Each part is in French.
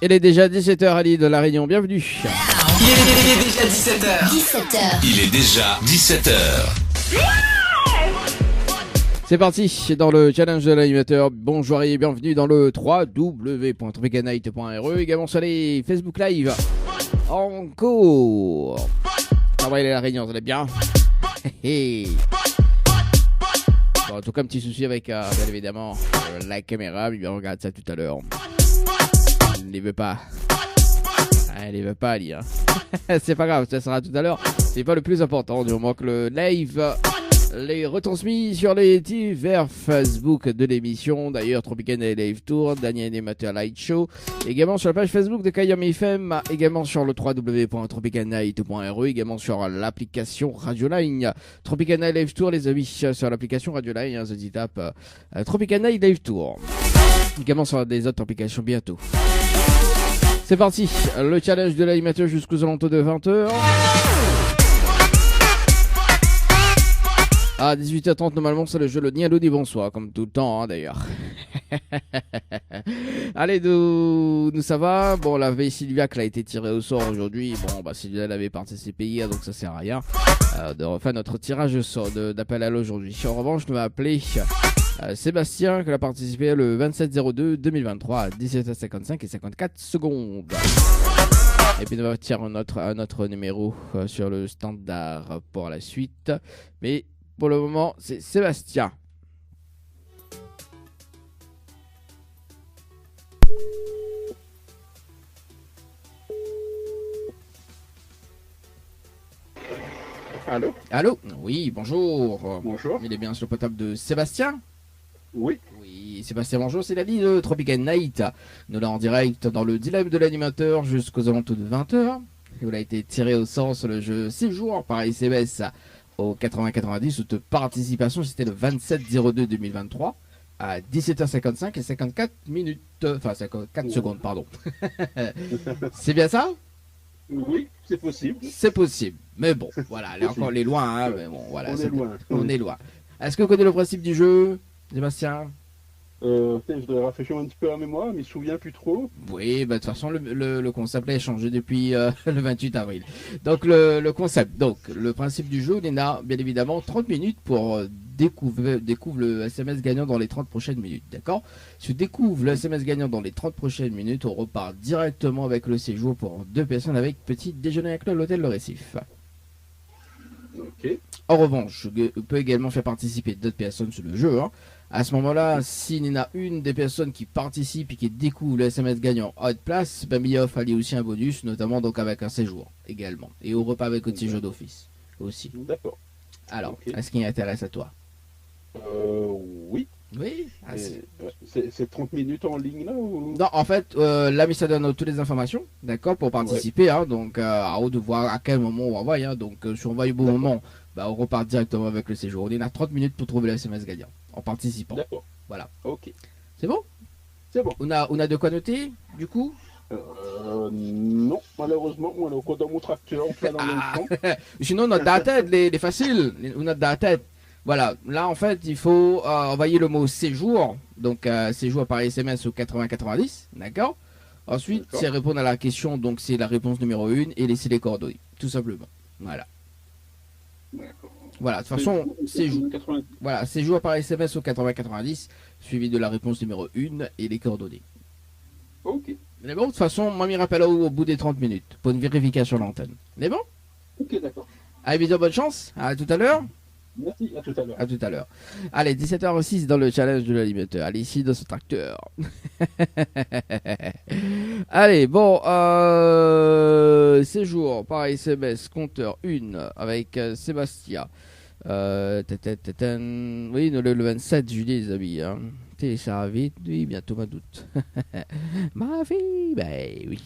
Il est déjà 17h, Ali de La Réunion, bienvenue. Il est déjà 17h. 17h. Il est déjà 17h. C'est parti dans le challenge de l'animateur. Bonjour et bienvenue dans le www.tropicanight.re, également sur les Facebook Live. Encore. Ça va, il est La Réunion, ça va bien. Bon, en tout cas, un petit souci avec, bien évidemment, la caméra. Mais bien, on regarde ça tout à l'heure. Il ne veut pas. Elle ne veut pas lire. C'est pas grave, ça sera tout à l'heure. C'est pas le plus important du moment que le live les retransmis sur les divers Facebook de l'émission. D'ailleurs, Tropicana Live Tour, Daniel Animateur Light Show. Également sur la page Facebook de Kayam FM. Également sur le www.tropicanight.re. Également sur l'application Radioline. Tropicana Live Tour, les amis, sur l'application Radioline. Hein, je tape Tropicana Live Tour. Également sur des autres applications bientôt. C'est parti, le challenge de l'animateur jusqu'aux alentours de 20h. À 18h30, normalement, c'est le jeu le ni allô ni bonsoir, comme tout le temps, hein, d'ailleurs. Allez, nous ça va. Bon, la veille Sylvia qui a été tirée au sort aujourd'hui. Bon, bah, Sylvia elle avait participé hier, donc ça sert à rien de refaire notre tirage au sort d'appel à l'eau aujourd'hui. En revanche, nous va appeler Sébastien qui a participé le 27-02-2023 à 17h55 et 54 secondes. Et puis nous va tirer un autre numéro sur le standard pour la suite. Mais pour le moment, c'est Sébastien. Allô? Allô? Oui, bonjour. Bonjour. Il est bien sur le potable de Sébastien? Oui. Oui, Sébastien, bonjour, c'est Lali de Tropical Night. Nous là en direct dans le dilemme de l'animateur jusqu'aux alentours de 20h. Et vous a été tiré au sort sur le jeu 6 jours par SMS au 80-90. Toute participation, c'était le 27-02-2023 à 17h55 et 54 minutes. Enfin, 54 secondes, pardon. C'est bien ça? Oui, c'est possible. C'est possible. Mais bon, voilà, là encore, on est loin. Hein, mais bon, voilà, On est loin. On est loin. Est-ce que vous connaissez le principe du jeu, Sébastien? Je devrais rafraîchir un petit peu la mémoire, mais je ne me souviens plus trop. Oui, bah, de toute façon, le concept a changé depuis le 28 avril. Donc, le concept, donc, le principe du jeu, on a bien évidemment 30 minutes pour découvrir le SMS gagnant dans les 30 prochaines minutes. D'accord? Si on découvre le SMS gagnant dans les 30 prochaines minutes, on repart directement avec le séjour pour 2 personnes avec petit déjeuner inclus à l'hôtel Le Récif. Ok. En revanche, on peut également faire participer d'autres personnes sur le jeu. Hein. À ce moment-là, s'il y en a une des personnes qui participe et qui découvre le SMS gagnant à haute place, ben, il offre aussi un bonus, notamment donc avec un séjour également. Et au repas avec un séjour d'office aussi. D'accord. Alors, Ok. est-ce qu'il intéresse à toi? Oui. Oui. C'est 30 minutes en ligne là ou... Non, en fait, là, ça donne toutes les informations, d'accord, pour participer. Hein, donc, à haut de voir à quel moment on envoie. Hein, donc, si on envoie au bon moment, bah, on repart directement avec le séjour. On a 30 minutes pour trouver le SMS gagnant en participant. D'accord. Voilà. Ok. C'est bon? C'est bon. On a de quoi noter, du coup? Non, malheureusement, on est encore dans mon tracteur, on fait dans le même temps. Sinon, notre la tête, les faciles. On a de la tête. Voilà. Là, en fait, il faut envoyer le mot séjour. Donc, séjour par SMS au 80-90. D'accord? Ensuite, c'est répondre à la question. Donc, c'est la réponse numéro 1 et laisser les coordonnées. Tout simplement. Voilà. D'accord. Voilà, de toute façon, séjour. 80. Voilà, séjour par SMS au 80-90, suivi de la réponse numéro 1 et les coordonnées. Ok. Mais bon, de toute façon, moi, je rappelle au bout des 30 minutes pour une vérification à l'antenne. Mais bon? Ok, d'accord. Allez, bisous, bonne chance. À tout à l'heure. Merci, à tout à l'heure. À tout à l'heure. Allez, 17h06 dans le challenge de l'animateur. Allez, ici dans ce tracteur. Allez, bon, séjour par SMS, compteur 1 avec Sébastien. Oui, le 27 juillet, les amis. Hein. Ça vite, oui, bientôt ma doute. Ma vie, ben oui.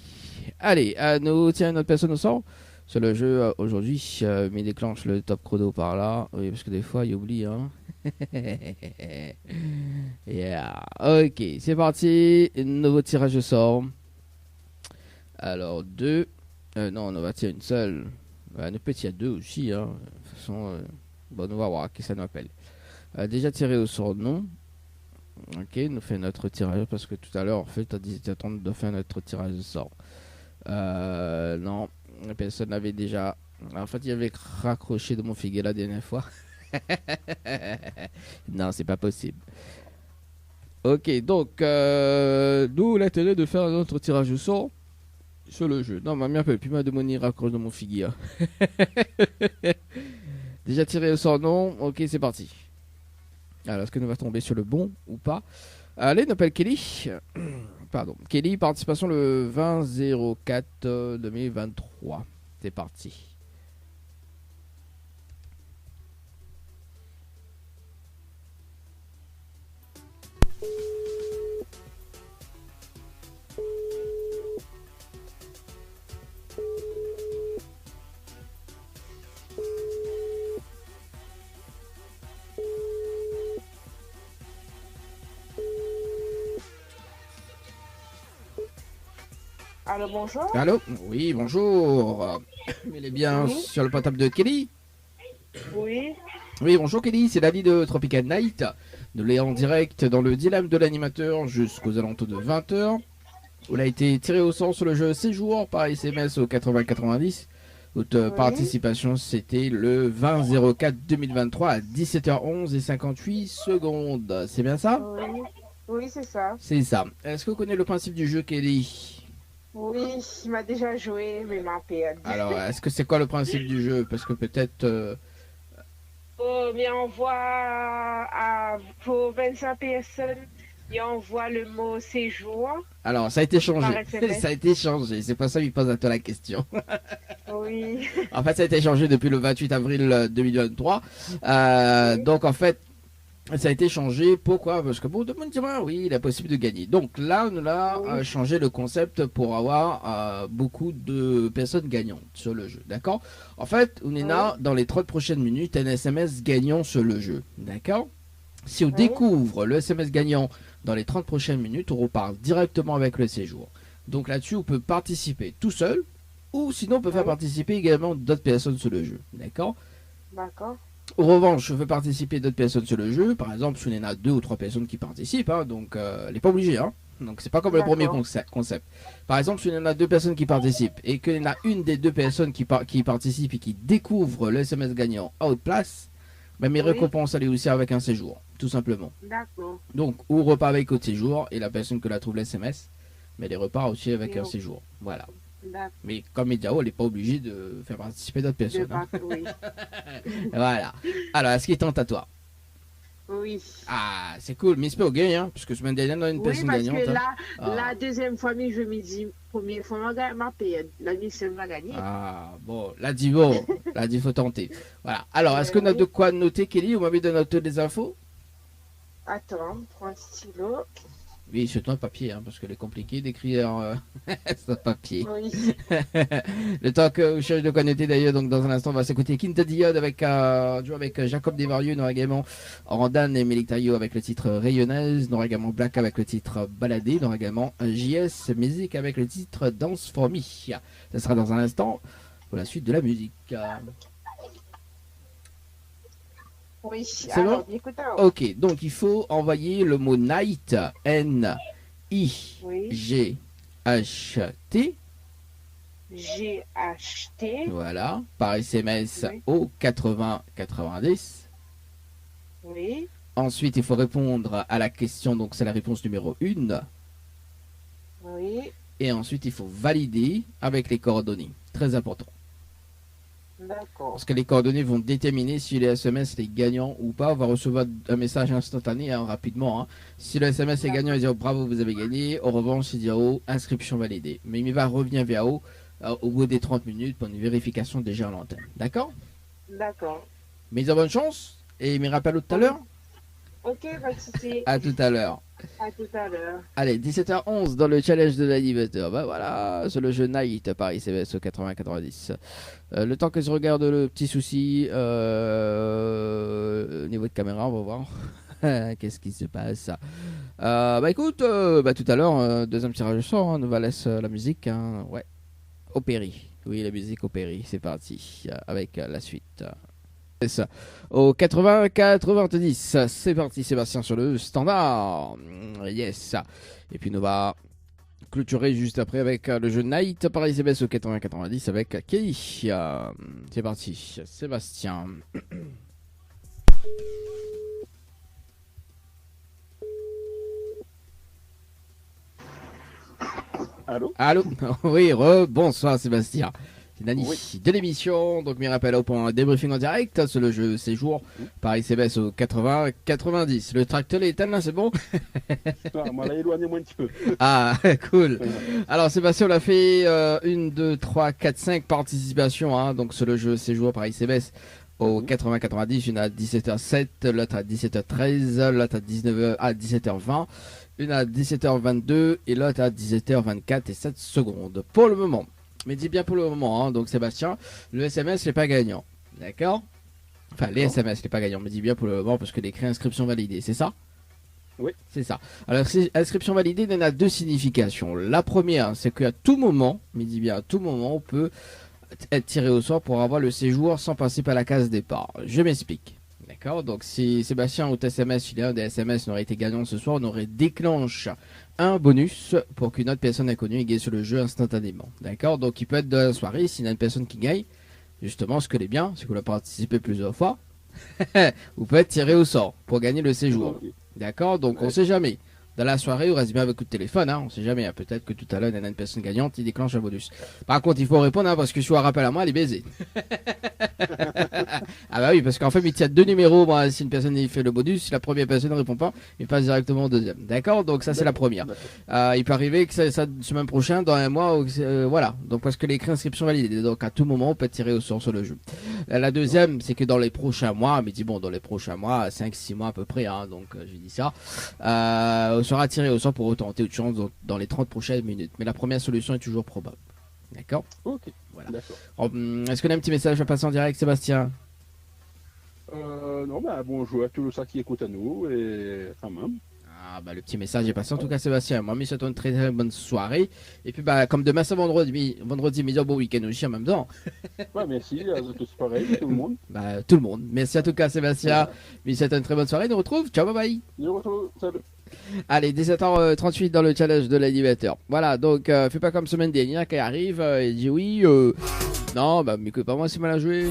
Allez, nous tiens une autre personne au sort sur le jeu aujourd'hui. Mais déclenche le top chrono par là. Oui, parce que des fois, il oublie. Hein. Yeah. Ok, c'est parti. Nouveau tirage au sort. Alors, 2. Non, on va tirer une seule. Une petite, il y a 2 aussi. Hein. De toute façon, bon, on va voir qui ça nous appelle. Déjà tiré au sort, non. Ok, nous fait notre tirage parce que tout à l'heure, en fait, t'as dit t'attendre de faire notre tirage de sort. Non, la personne avait déjà. En fait, il avait raccroché de mon figuier la dernière fois. Non, c'est pas possible. Ok, donc, d'où l'intérêt de faire notre tirage au sort sur le jeu. Non, ma mère peut plus me demander raccroche de mon figuier. Déjà tiré au sort, non. Ok, c'est parti. Alors, est-ce que nous va tomber sur le bon ou pas? Allez, on appelle Kelly. Pardon. Kelly, participation le 20-04 2023. C'est parti. Allô, bonjour. Allô? Oui, bonjour. Elle est bien Oui. sur le portable de Kelly? Oui, Oui, bonjour Kelly, c'est David de Tropical Night. Nous l'est en direct dans le dilemme de l'animateur jusqu'aux alentours de 20h. Où il a été tiré au sort sur le jeu Séjour par SMS au 80-90. Votre participation c'était le 20-04-2023 à 17h11 et 58 secondes. C'est bien ça? oui, oui, c'est ça. C'est ça. Est-ce que vous connaissez le principe du jeu Kelly? Oui, il m'a déjà joué, mais il m'a perdu. Alors, est-ce que c'est quoi le principe du jeu? Parce que peut-être... Mais on voit pour 25 personnes, et on voit le mot séjour. Alors, ça a été changé. Par SMS. Ça a été changé. C'est pas ça qu'il pose à toi la question. Oui, En fait, ça a été changé depuis le 28 avril 2023. Donc, en fait, ça a été changé. Pourquoi? Parce que pour tout le monde dira, oui, il est possible de gagner. Donc là, on a Oui. changé le concept pour avoir beaucoup de personnes gagnantes sur le jeu. D'accord? En fait, on est là, dans les 30 prochaines minutes, un SMS gagnant sur le jeu. D'accord? Si on Oui. découvre le SMS gagnant dans les 30 prochaines minutes, on repart directement avec le séjour. Donc là-dessus, on peut participer tout seul, ou sinon on peut faire Oui. participer également d'autres personnes sur le jeu. D'accord? d'accord. En revanche, je veux participer d'autres personnes sur le jeu. Par exemple, si on en a 2 ou 3 personnes qui participent, hein, donc elle n'est pas obligée. Hein. Donc c'est pas comme le premier D'accord. concept. Par exemple, si on en a 2 personnes qui participent et qu'il y en a une des 2 personnes qui participe et qui découvre le SMS gagnant à haute place, ben, mes Oui. récompenses allaient aussi avec un séjour, tout simplement. D'accord. Donc, ou repart avec au séjour et la personne que la trouve l'SMS, mais les repart aussi avec un séjour. Voilà. D'accord. Mais comme Mediao, elle n'est pas obligée de faire participer d'autres De personnes. Hein. oui. Voilà. Alors, est-ce qu'il tente à toi? Oui. Ah, c'est cool. Mais c'est pas au gain, hein, parce que semaine dernière, on a une Oui, personne parce gagnante. que Hein. là, Ah. la deuxième fois, mais je me dis, première fois, m'a payé. La mission m'a gagné. Ah, bon, là, dit bon. Là, dit faut tenter. Voilà. Alors, est-ce qu'on a de quoi noter, Kelly? Vous m'avez donné des infos? Attends, prends un stylo. Oui, surtout un papier, hein, parce que c'est compliqué d'écrire sur papier. Oui. Le temps que vous cherchez de quoi noter d'ailleurs, donc dans un instant, on va s'écouter Quinta Diode avec, Jacob Desvarieux, nous aura également Randan et Meliktayo avec le titre Rayonnaise, nous aura également Black avec le titre Baladé, nous aura également JS Music avec le titre Dance for Me. Ça sera dans un instant pour la suite de la musique. Oui. C'est Alors, bon? écoute, Ok, donc il faut envoyer le mot Night, N-I-G-H-T, j'ai acheté. voilà, par SMS Oui. au 80-90. Oui. Ensuite, il faut répondre à la question, donc c'est la réponse numéro 1. Oui. Et ensuite, il faut valider avec les coordonnées. Très important. D'accord. Parce que les coordonnées vont déterminer si le SMS est gagnant ou pas. On va recevoir un message instantané hein, rapidement. Hein. Si le SMS est gagnant, il dit oh, bravo, vous avez gagné. En revanche, il dit oh, inscription validée. Mais il va revenir vers haut au bout des 30 minutes pour une vérification déjà à l'antenne. D'accord? D'accord. Mais bonne chance et me rappelle tout à l'heure. Ok, pas de souci. À tout à l'heure. À tout à l'heure. Allez, 17h11 dans le challenge de l'animateur. Bah voilà, sur le jeu Night Paris CBS au 80-90. Le temps que je regarde le petit souci au niveau de caméra, on va voir. Qu'est-ce qui se passe? Bah écoute, tout à l'heure, deuxième tirage au sort, hein, nous va laisser la musique. Hein, ouais. Opéry. Oui, la musique Opéry. C'est parti avec la suite. Au 80-90. C'est parti, Sébastien, sur le standard. Yes. Et puis, nous va clôturer juste après avec le jeu Night par ICBS au 80-90 avec Kelly. C'est parti, Sébastien. Allô? Allô. Oui, bonsoir Sébastien. C'est Nani de l'émission. Donc, mes rappels pour un débriefing en direct sur le jeu Séjour par ICBS au 80-90. Le tracteur est éteint là, c'est bon? Moi, là, éloignez-moi un petit peu. Ah, cool. Alors, Sébastien, on a fait 1, 2, 3, 4, 5 participations hein, donc sur le jeu Séjour par ICBS au 80-90. Une à 17h07, l'autre à 17h13, l'autre à 17h20. Une à 17h22 et l'autre à 17h24 et 7 secondes. Pour le moment. Mais dis bien pour le moment, hein. Donc Sébastien, le SMS n'est pas gagnant. D'accord? Enfin, les SMS n'est pas gagnant, mais dis bien pour le moment parce que l'écrit inscription validée, c'est ça? Oui. C'est ça. Alors, inscription validée, il en a deux significations. La première, c'est qu'à tout moment, mais dis bien à tout moment, on peut être tiré au sort pour avoir le séjour sans passer par la case départ. Je m'explique. D'accord, donc si Sébastien ou SMS, il est un des SMS, n'aurait été gagnant ce soir, on aurait déclenché un bonus pour qu'une autre personne inconnue gagne sur le jeu instantanément. D'accord, donc il peut être de la soirée, s'il y a une personne qui gagne, justement, ce que est bien, c'est qu'on a participé plusieurs fois, ou peut être tiré au sort pour gagner le séjour. D'accord, donc on sait jamais. Dans la soirée, on reste bien avec coup de téléphone, hein, on sait jamais. Hein. Peut-être que tout à l'heure, il y a une personne gagnante, il déclenche un bonus. Par contre, il faut répondre, hein, parce que si on rappelle à moi, elle est baisée. Ah bah oui, parce qu'en fait, il y a deux numéros. Bon, si une personne il fait le bonus, si la première personne ne répond pas, il passe directement au deuxième. D'accord? Donc ça, c'est la première. Il peut arriver que ça semaine prochaine, dans un mois, voilà. Donc parce que l'écrit inscription validée. Donc à tout moment, on peut tirer au sort sur le jeu. La deuxième, c'est que dans les prochains mois, mais dis bon, dans les prochains mois, 5-6 mois à peu près, hein, donc j'ai dit ça, on sera tiré au sort pour retenter autre chance dans les 30 prochaines minutes. Mais la première solution est toujours probable. D'accord? Ok. Voilà. D'accord. Est-ce qu'on a un petit message à passer en direct, Sébastien? Non, bah, bonjour à tous ceux qui écoutent à nous et quand même. Ah bah le petit message est passé en tout cas Sébastien. Moi, je souhaite une très, très bonne soirée. Et puis bah comme demain c'est vendredi, mais bon week-end aussi en même temps. Ouais, merci, tous pareil, tout le monde. Bah tout le monde. Merci en tout cas Sébastien. Je souhaite une très bonne soirée. Nous on retrouve. Ciao, bye bye. Je retrouve, salut. Allez, 17h38 dans le challenge de l'animateur. Voilà, donc fais pas comme semaine dernière qui arrive et dit oui. Non, bah mais que pas moi c'est mal à jouer.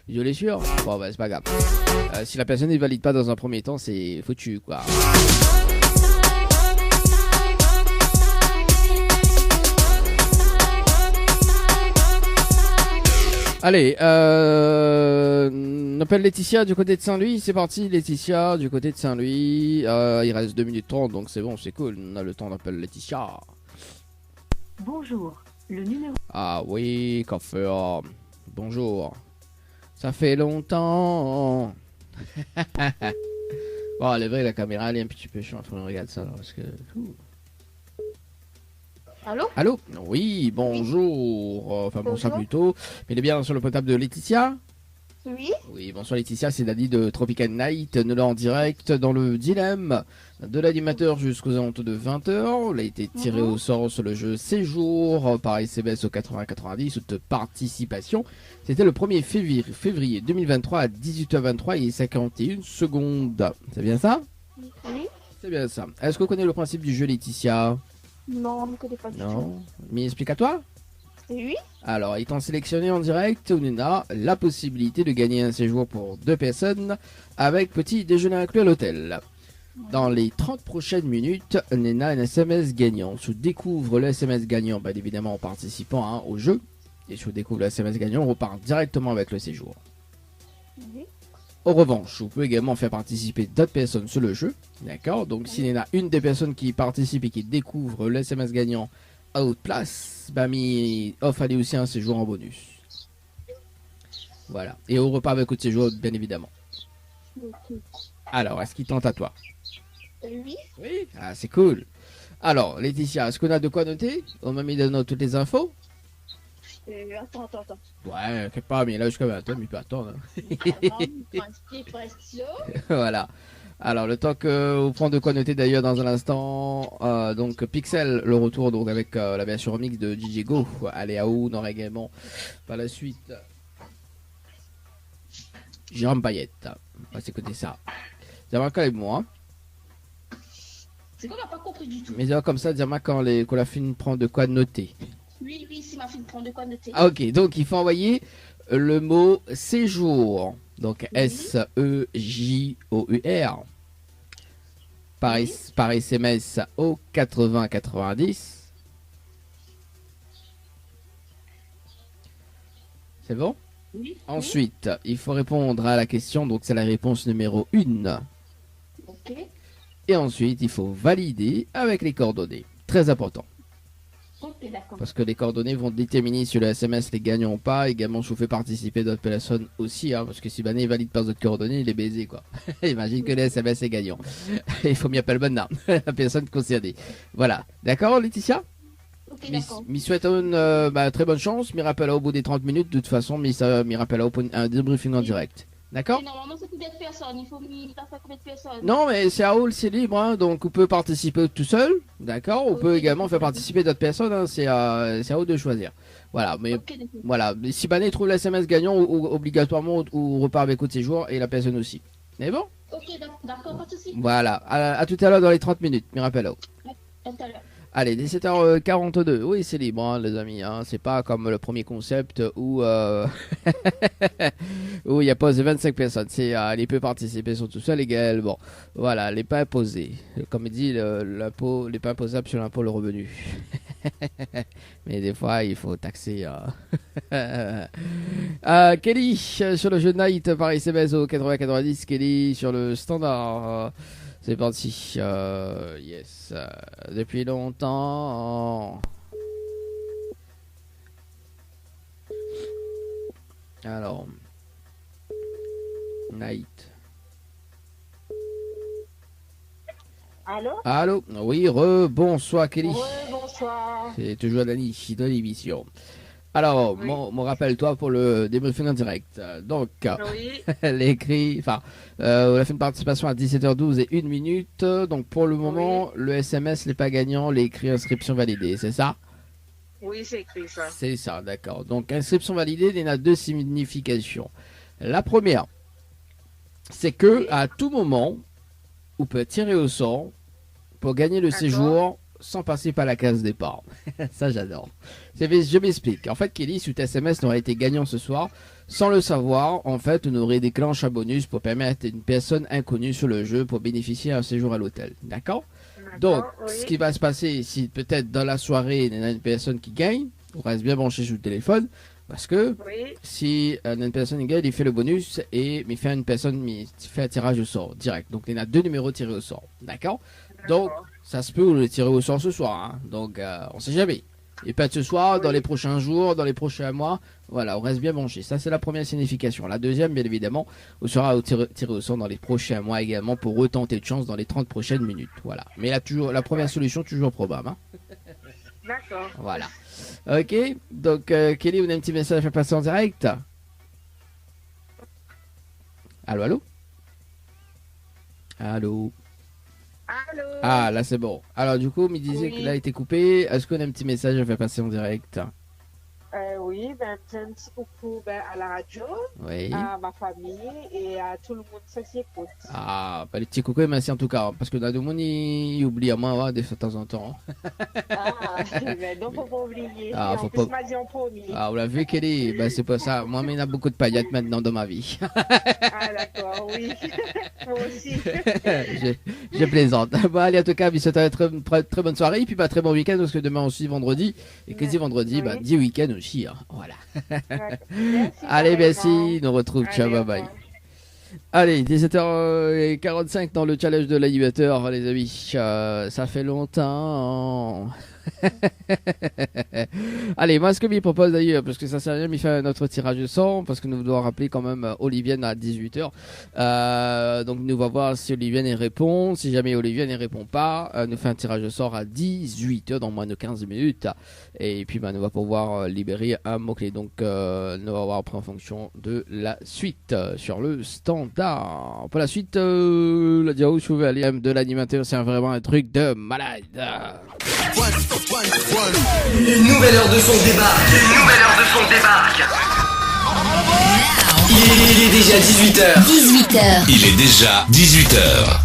Je l'ai sûr. Bon bah c'est pas grave. Si la personne ne valide pas dans un premier temps, c'est foutu quoi. Allez, on appelle Laetitia du côté de Saint-Louis. C'est parti, Laetitia du côté de Saint-Louis. Il reste 2 minutes 30, donc c'est bon, c'est cool. On a le temps d'appeler Laetitia. Bonjour, le numéro... Ah oui, coiffeur. Bonjour. Ça fait longtemps. Bon, elle est vraie, la caméra, elle est un petit peu chiant. Faut qu'on regarde ça, là, parce que... Allô? Allô? Oui, bonjour. Enfin, bonsoir plutôt. Mais il est bien sur le portable de Laetitia? Oui. Oui, bonsoir Laetitia, c'est Dadi de Tropical Night. Nous là en direct dans le dilemme de l'animateur jusqu'aux alentours de 20h. Il a été tiré au sort sur le jeu Séjour par ICBS au 80-90 de participation. C'était le 1er février 2023 à 18h23 et 51 secondes. C'est bien ça? Oui. C'est bien ça. Est-ce que vous connaissez le principe du jeu Laetitia? Non, on ne connaît pas du tout. Non. Mais explique à toi. Oui. Alors, étant sélectionné en direct, on a la possibilité de gagner un séjour pour 2 personnes avec petit déjeuner inclus à l'hôtel. Dans les 30 prochaines minutes, on a un SMS gagnant. Si on découvre le SMS gagnant, bien évidemment en participant au jeu, et si on découvre le SMS gagnant, on repart directement avec le séjour. Oui. En revanche, vous pouvez également faire participer d'autres personnes sur le jeu. D'accord? Donc, s'il y en a une des personnes qui participe et qui découvre le SMS gagnant à haute place, bah, il offre aller aussi un séjour en bonus. Voilà. Et on repart avec autre séjour, bien évidemment. Okay. Alors, est-ce qu'il tente à toi? Oui. Oui. Ah, c'est cool. Alors, Laetitia, est-ce qu'on a de quoi noter? On m'a mis de notes toutes les infos? Attends. Ouais, quelque part, mais là, jusqu'à 20h, mais il peut attendre. Voilà. Alors, le temps que vous prenez de quoi noter d'ailleurs dans un instant, donc Pixel, le retour donc avec la version remix de DJ Go, Allez à où, on aura également par la suite Jérôme Payette. On va s'écouter ça. Dis-moi quand les mots, hein. C'est qu'on n'a pas compris du tout. Mais dis-moi comme ça, dis-moi quand la fille prend de quoi noter. Oui, c'est ma fille prend de quoi noter. Ah, ok, donc il faut envoyer le mot séjour. Donc Oui. SEJOUR. Par SMS au 8090. C'est bon? Oui. Ensuite, il faut répondre à la question, donc c'est la réponse numéro 1. Oui. Ok. Et ensuite, il faut valider avec les coordonnées. Très important. Ok, d'accord. Parce que les coordonnées vont déterminer si le SMS les gagne ou pas. Également, je vous fais participer d'autres personnes aussi. Hein, parce que si Bané valide pas d'autres coordonnées, il est baisé, quoi. Imagine que le SMS est gagnant. Il faut m'y appeler bonne la personne concernée. Voilà. D'accord, Laetitia? Ok, d'accord. m'y souhaite une très bonne chance. M'y rappelle au bout des 30 minutes. De toute façon, m'y rappelle au un débriefing en direct. D'accord? Et normalement, c'est combien de personnes? Il faut faire combien de personnes? Non, mais c'est à Hall, c'est libre, hein, donc on peut participer tout seul, d'accord. On peut également faire participer d'autres personnes, hein, c'est à eux de choisir. Voilà, mais Ok, d'accord. voilà. Mais si Bané trouve l'SMS gagnant, obligatoirement, ou repart avec de séjour, et la personne aussi. Mais bon, Ok, d'accord, pas de soucis. voilà. À tout à l'heure dans les 30 minutes, me rappelle. À tout à l'heure. Allez, 17h42, oui, c'est libre, hein, les amis. Hein. C'est pas comme le premier concept où où il y a pas 25 personnes. C'est les peu participer sont tout seuls également. Voilà, les pas imposés. Comme il dit, l'impôt, les pas imposables sur l'impôt le revenu. Mais des fois, il faut taxer. Kelly sur le jeu de Night par SMS au 80-90. Kelly sur le standard. C'est parti. Yes. Depuis longtemps. Alors. Night. Allô? Allô? Oui, bonsoir Kelly. Bonsoir. C'est toujours Dani de l'émission. Alors, Oui. mon rappelle-toi pour le débriefing en direct. Donc, Oui. on a fait une participation à 17h12 et 1 minute. Donc, pour le moment, le SMS n'est pas gagnant, l'écrit inscription validée, c'est ça? Oui, c'est écrit ça. C'est ça, d'accord. Donc, inscription validée, il y en a deux significations. La première, c'est que à tout moment, on peut tirer au sort pour gagner le D'accord. séjour sans passer par la case départ. Ça, j'adore. Je m'explique. En fait, Kelly, sous SMS, n'aurait été gagnant ce soir. Sans le savoir, en fait, on aurait déclenché un bonus pour permettre à une personne inconnue sur le jeu pour bénéficier d'un séjour à l'hôtel. D'accord? Donc, oui. ce qui va se passer, si peut-être dans la soirée, il y a une personne qui gagne, on reste bien branché sur le téléphone. Parce que Oui. si une personne gagne, il fait le bonus et il fait il fait un tirage au sort direct. Donc, il y en a deux numéros tirés au sort. D'accord? Donc, ça se peut le tirer au sort ce soir. Hein. Donc, on sait jamais. Et pas de ce soir, dans les prochains jours, dans les prochains mois. Voilà, on reste bien branché. Ça, c'est la première signification. La deuxième, bien évidemment, on sera tiré au sort dans les prochains mois également pour retenter de chance dans les 30 prochaines minutes. Voilà. Mais là, toujours, la première solution, toujours probable. Hein. D'accord. Voilà. Ok. Donc, Kelly, on a un petit message à passer en direct. Allô, allô? Allô? Allô? Ah, là, c'est bon. Alors, du coup, il me disait Oui. qu'il a été coupé. Est-ce qu'on a un petit message à faire passer en direct? Oui, un petit coucou à la radio, Oui. à ma famille et à tout le monde qui écoute. Ah, bah, les petits coucou, merci en tout cas. Parce que dans le monde, il oublie à moi de temps en temps. Donc, faut pas oublier. Ah, Et faut en plus, pas- m'a dit en premier. Ah, on l'a vu, Kelly. Bah, c'est pas ça. Moi, mais il y a beaucoup de paillettes maintenant dans ma vie. Ah, d'accord, oui. Moi aussi. je plaisante. Bon, allez, en tout cas, je vous souhaite une très bonne soirée. Et puis, très bon week-end parce que demain aussi, vendredi. Et que dit vendredi, Oui. dit week-end aussi. Hein. Voilà. D'accord. Merci, Allez, merci. pareillement. Nous retrouve. Ciao, Allez, bye au bye. revoir. Allez, 17h45 dans le challenge de l'animateur, les amis. Ça fait longtemps. Allez, moi, ce que je propose d'ailleurs, parce que ça sert à rien, il fait notre tirage de sang, parce que nous devons rappeler quand même Olivienne à 18h. Donc, nous va voir si Olivienne y répond. Si jamais Olivienne n'y répond pas, nous fait un tirage de sort à 18h dans moins de 15 minutes. Et puis, nous va pouvoir libérer un mot-clé. Donc, nous va voir après en fonction de la suite sur le standard. Pour la suite, la diao, je pouvais aller de l'animateur, c'est vraiment un truc de malade. Une nouvelle heure de son débarque. Une nouvelle heure de son débarque. Il est déjà 18h. 18h. Il est déjà 18h.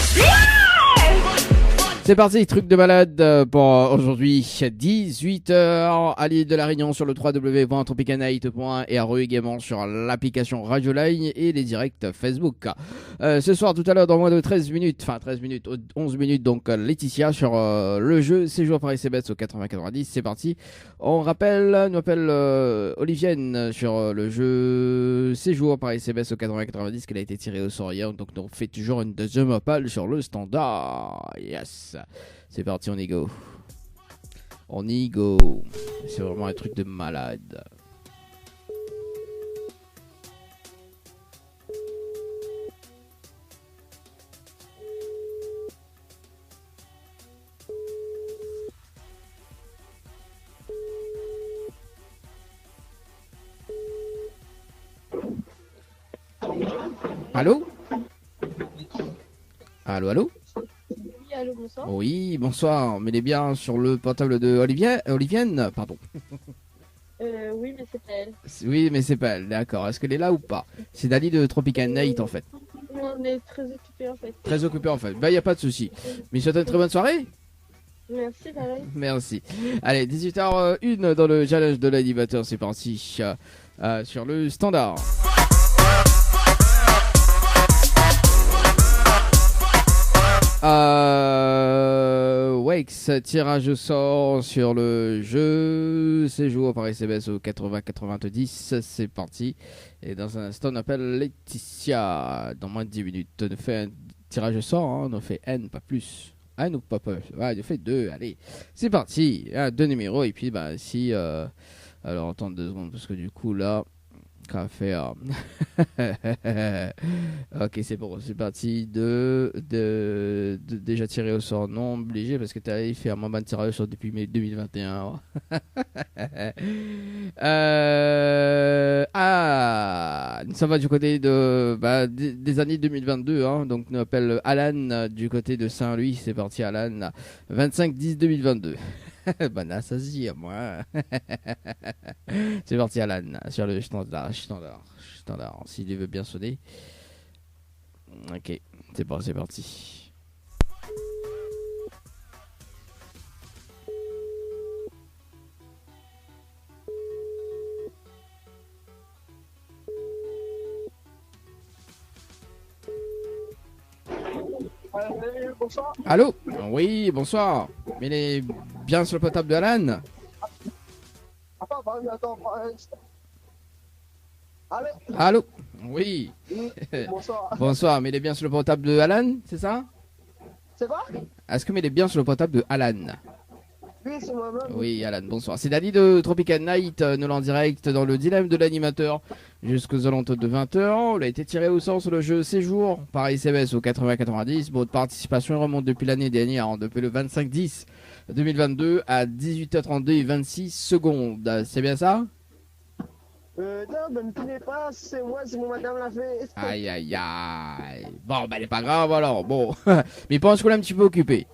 C'est parti, truc de malade pour aujourd'hui, 18h à l'île de la Réunion sur le www.tropicanight.fr et également sur l'application Radio Line et les directs Facebook. Ce soir, tout à l'heure, dans moins de 13 minutes, 11 minutes, donc Laetitia sur le jeu Séjour Paris-CBS au 80-90, c'est parti. On nous appelle Olivienne sur le jeu Séjour Paris-CBS au 80-90 qu'elle a été tirée au sort hier, donc on fait toujours une deuxième appel sur le standard. Yes. C'est parti, on y go. On y go. C'est vraiment un truc de malade. Allô? Allô, allô? Oui, allô, bonsoir. Oui, bonsoir. Mais il est bien sur le portable de Olivienne, pardon. Oui, mais c'est pas elle. Oui, mais c'est pas elle, d'accord. Est-ce qu'elle est là ou pas? C'est Dali de Tropical Night en fait. On est très occupés en fait. Très occupé en fait. Bah, y a pas de souci. Mais je te souhaite une très bonne soirée. Merci, pareil. Merci. Allez, 18h01 dans le challenge de l'animateur, c'est parti. Sur le standard. Wakes, tirage au sort sur le jeu Séjour par SMS au 80-90, c'est parti. Et dans un instant, on appelle Laetitia. Dans moins de 10 minutes, on fait un tirage au sort, hein, on en fait N, pas plus. N ou pas plus. Ouais, on fait 2, allez. C'est parti, 2 numéros, et puis bah si... alors attends 2 secondes, parce que du coup là... Qu'on va faire. Ok, c'est bon, c'est parti. Déjà tiré au sort, non obligé parce que tu allé faire moins de tirage au sort depuis 2021. Ça va du côté des années 2022. Hein, donc, on appelle Alan du côté de Saint-Louis. C'est parti, Alan. 25-10-2022. Bah, ça se dit à moi. C'est parti, Alan, sur le standard. S'il veut bien sonner. Ok, c'est bon, c'est parti. Bonsoir. Allô? Oui, bonsoir. Mais il est bien sur le portable de Alan? Attends, allô? Allô? Oui. Bonsoir. Bonsoir, mais il est bien sur le portable de Alan, c'est ça? C'est quoi? Est-ce que il est bien sur le portable de Alan? Oui, c'est moi-même. Oui, Alan, bonsoir. C'est Dali de Tropical Night, nous en direct dans le dilemme de l'animateur jusqu'aux alentours de 20h. On a été tiré au sort sur le jeu Séjour par SMS au 80-90. Votre participation remonte depuis l'année dernière, hein, depuis le 25-10-2022 à 18h32 et 26 secondes. C'est bien ça? Non, ben, tu n'es pas, c'est moi, c'est mon madame l'a fait. Aïe, aïe, aïe. Bon, bah, elle est pas grave alors. Bon, mais pense qu'on est un petit peu occupé.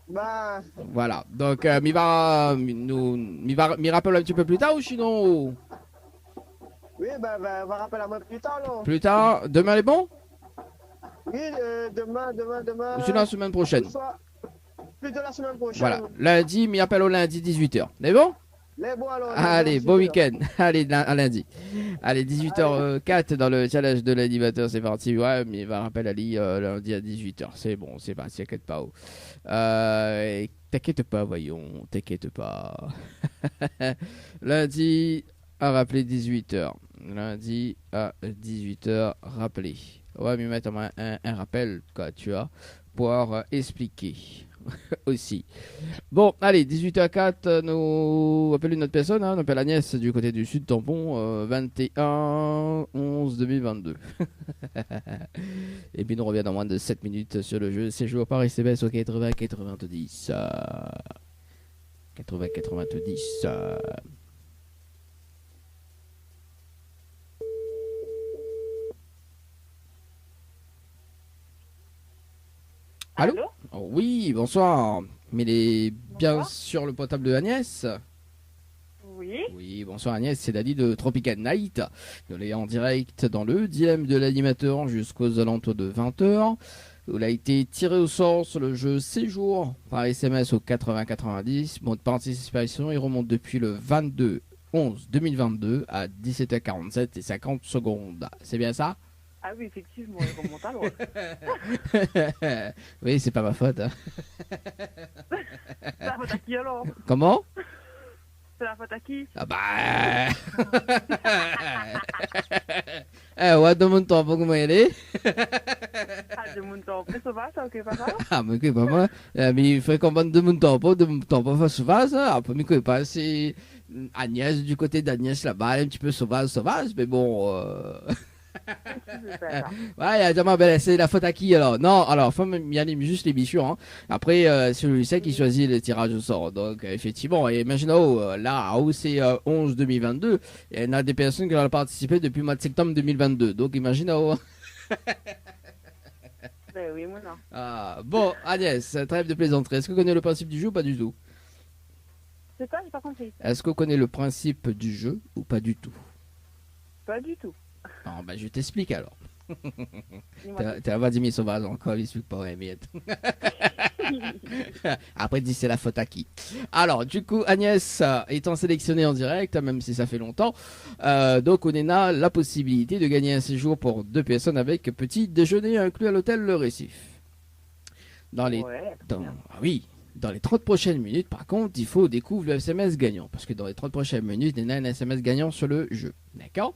Bah, Voilà, donc m'y rappelle un petit peu plus tard ou sinon oui, bah, on va rappeler à moi plus tard, non? plus tard, demain est bon Oui, demain. ou sinon la semaine prochaine? Soit plus de la semaine prochaine. Voilà, lundi, m'y appelle au lundi 18h. C'est bon? Les bons alors. Allez, beau week-end. Allez, à lundi. Allez, 18h04 dans le challenge de l'animateur, c'est parti. Ouais, mais il va rappeler Ali lundi à 18h. C'est bon, c'est parti, t'inquiète pas. T'inquiète pas, voyons, t'inquiète pas. Lundi à rappeler 18h. Lundi à 18h, rappeler. Ouais, mais mettre un rappel, quoi, tu vois, pour expliquer. Aussi. Bon, allez, 18h04, nous appelons une autre personne, hein, on appelle Agnès du côté du sud tampon, 21-11-2022. Et puis nous revient dans moins de 7 minutes sur le jeu Séjour Paris CBS au 80-90. 80-90. Allô? Oh, oui, bonsoir. Mais il est bien sur le portable de Agnès? Oui. Oui. Oui, bonsoir Agnès, c'est Dali de Tropical Night. On est en direct dans le dilemme de l'animateur jusqu'aux alentours de 20h. Il a été tiré au sort sur le jeu Séjour par SMS au 80-90. Bon, de participation, il remonte depuis le 22/11/2022 à 17h47 et 50 secondes. C'est bien ça? Ah oui, effectivement, il remonte à loin. Oui, c'est pas ma faute. Hein. C'est la faute à qui alors? Comment? C'est la faute à qui? Ah bah... ouais, de mon temps, pour comment y aller? Ah, de mon temps. Mais ça va, ça, ok, pas ça? Ah, mais que pas moi. Mais il faut qu'on vende de mon temps, pas sauvage. Après, mais que pas, c'est Agnès, du côté d'Agnès là-bas, elle est un petit peu sauvage, mais bon... Ouais, c'est la faute à qui alors? Non, alors, faut y aller juste l'émission. Hein. Après, c'est lui qui choisit le tirage au sort. Donc, effectivement, imaginons, là, où c'est 11/2022, il y en a des personnes qui ont participé depuis le mois de septembre 2022. Donc, imaginons. Ben oui, moi non. Ah, bon, Agnès, trêve de plaisanterie. Est-ce que vous connaissez le principe du jeu ou pas du tout? C'est quoi? J'ai pas compris. Est-ce que vous connaissez le principe du jeu ou pas du tout? Pas du tout. Non, bah, je t'explique alors. Dis-moi. T'as Vladimir Sauvage encore, il explique pas, ouais, miette. Après, dis c'est la faute à qui? Alors, du coup, Agnès étant sélectionnée en direct, même si ça fait longtemps, donc on a la possibilité de gagner un séjour pour 2 personnes avec petit déjeuner inclus à l'hôtel Le Récif. Dans les, Ouais, ah oui, dans les 30 prochaines minutes, par contre, il faut découvrir le SMS gagnant. Parce que dans les 30 prochaines minutes, il y a un SMS gagnant sur le jeu. D'accord?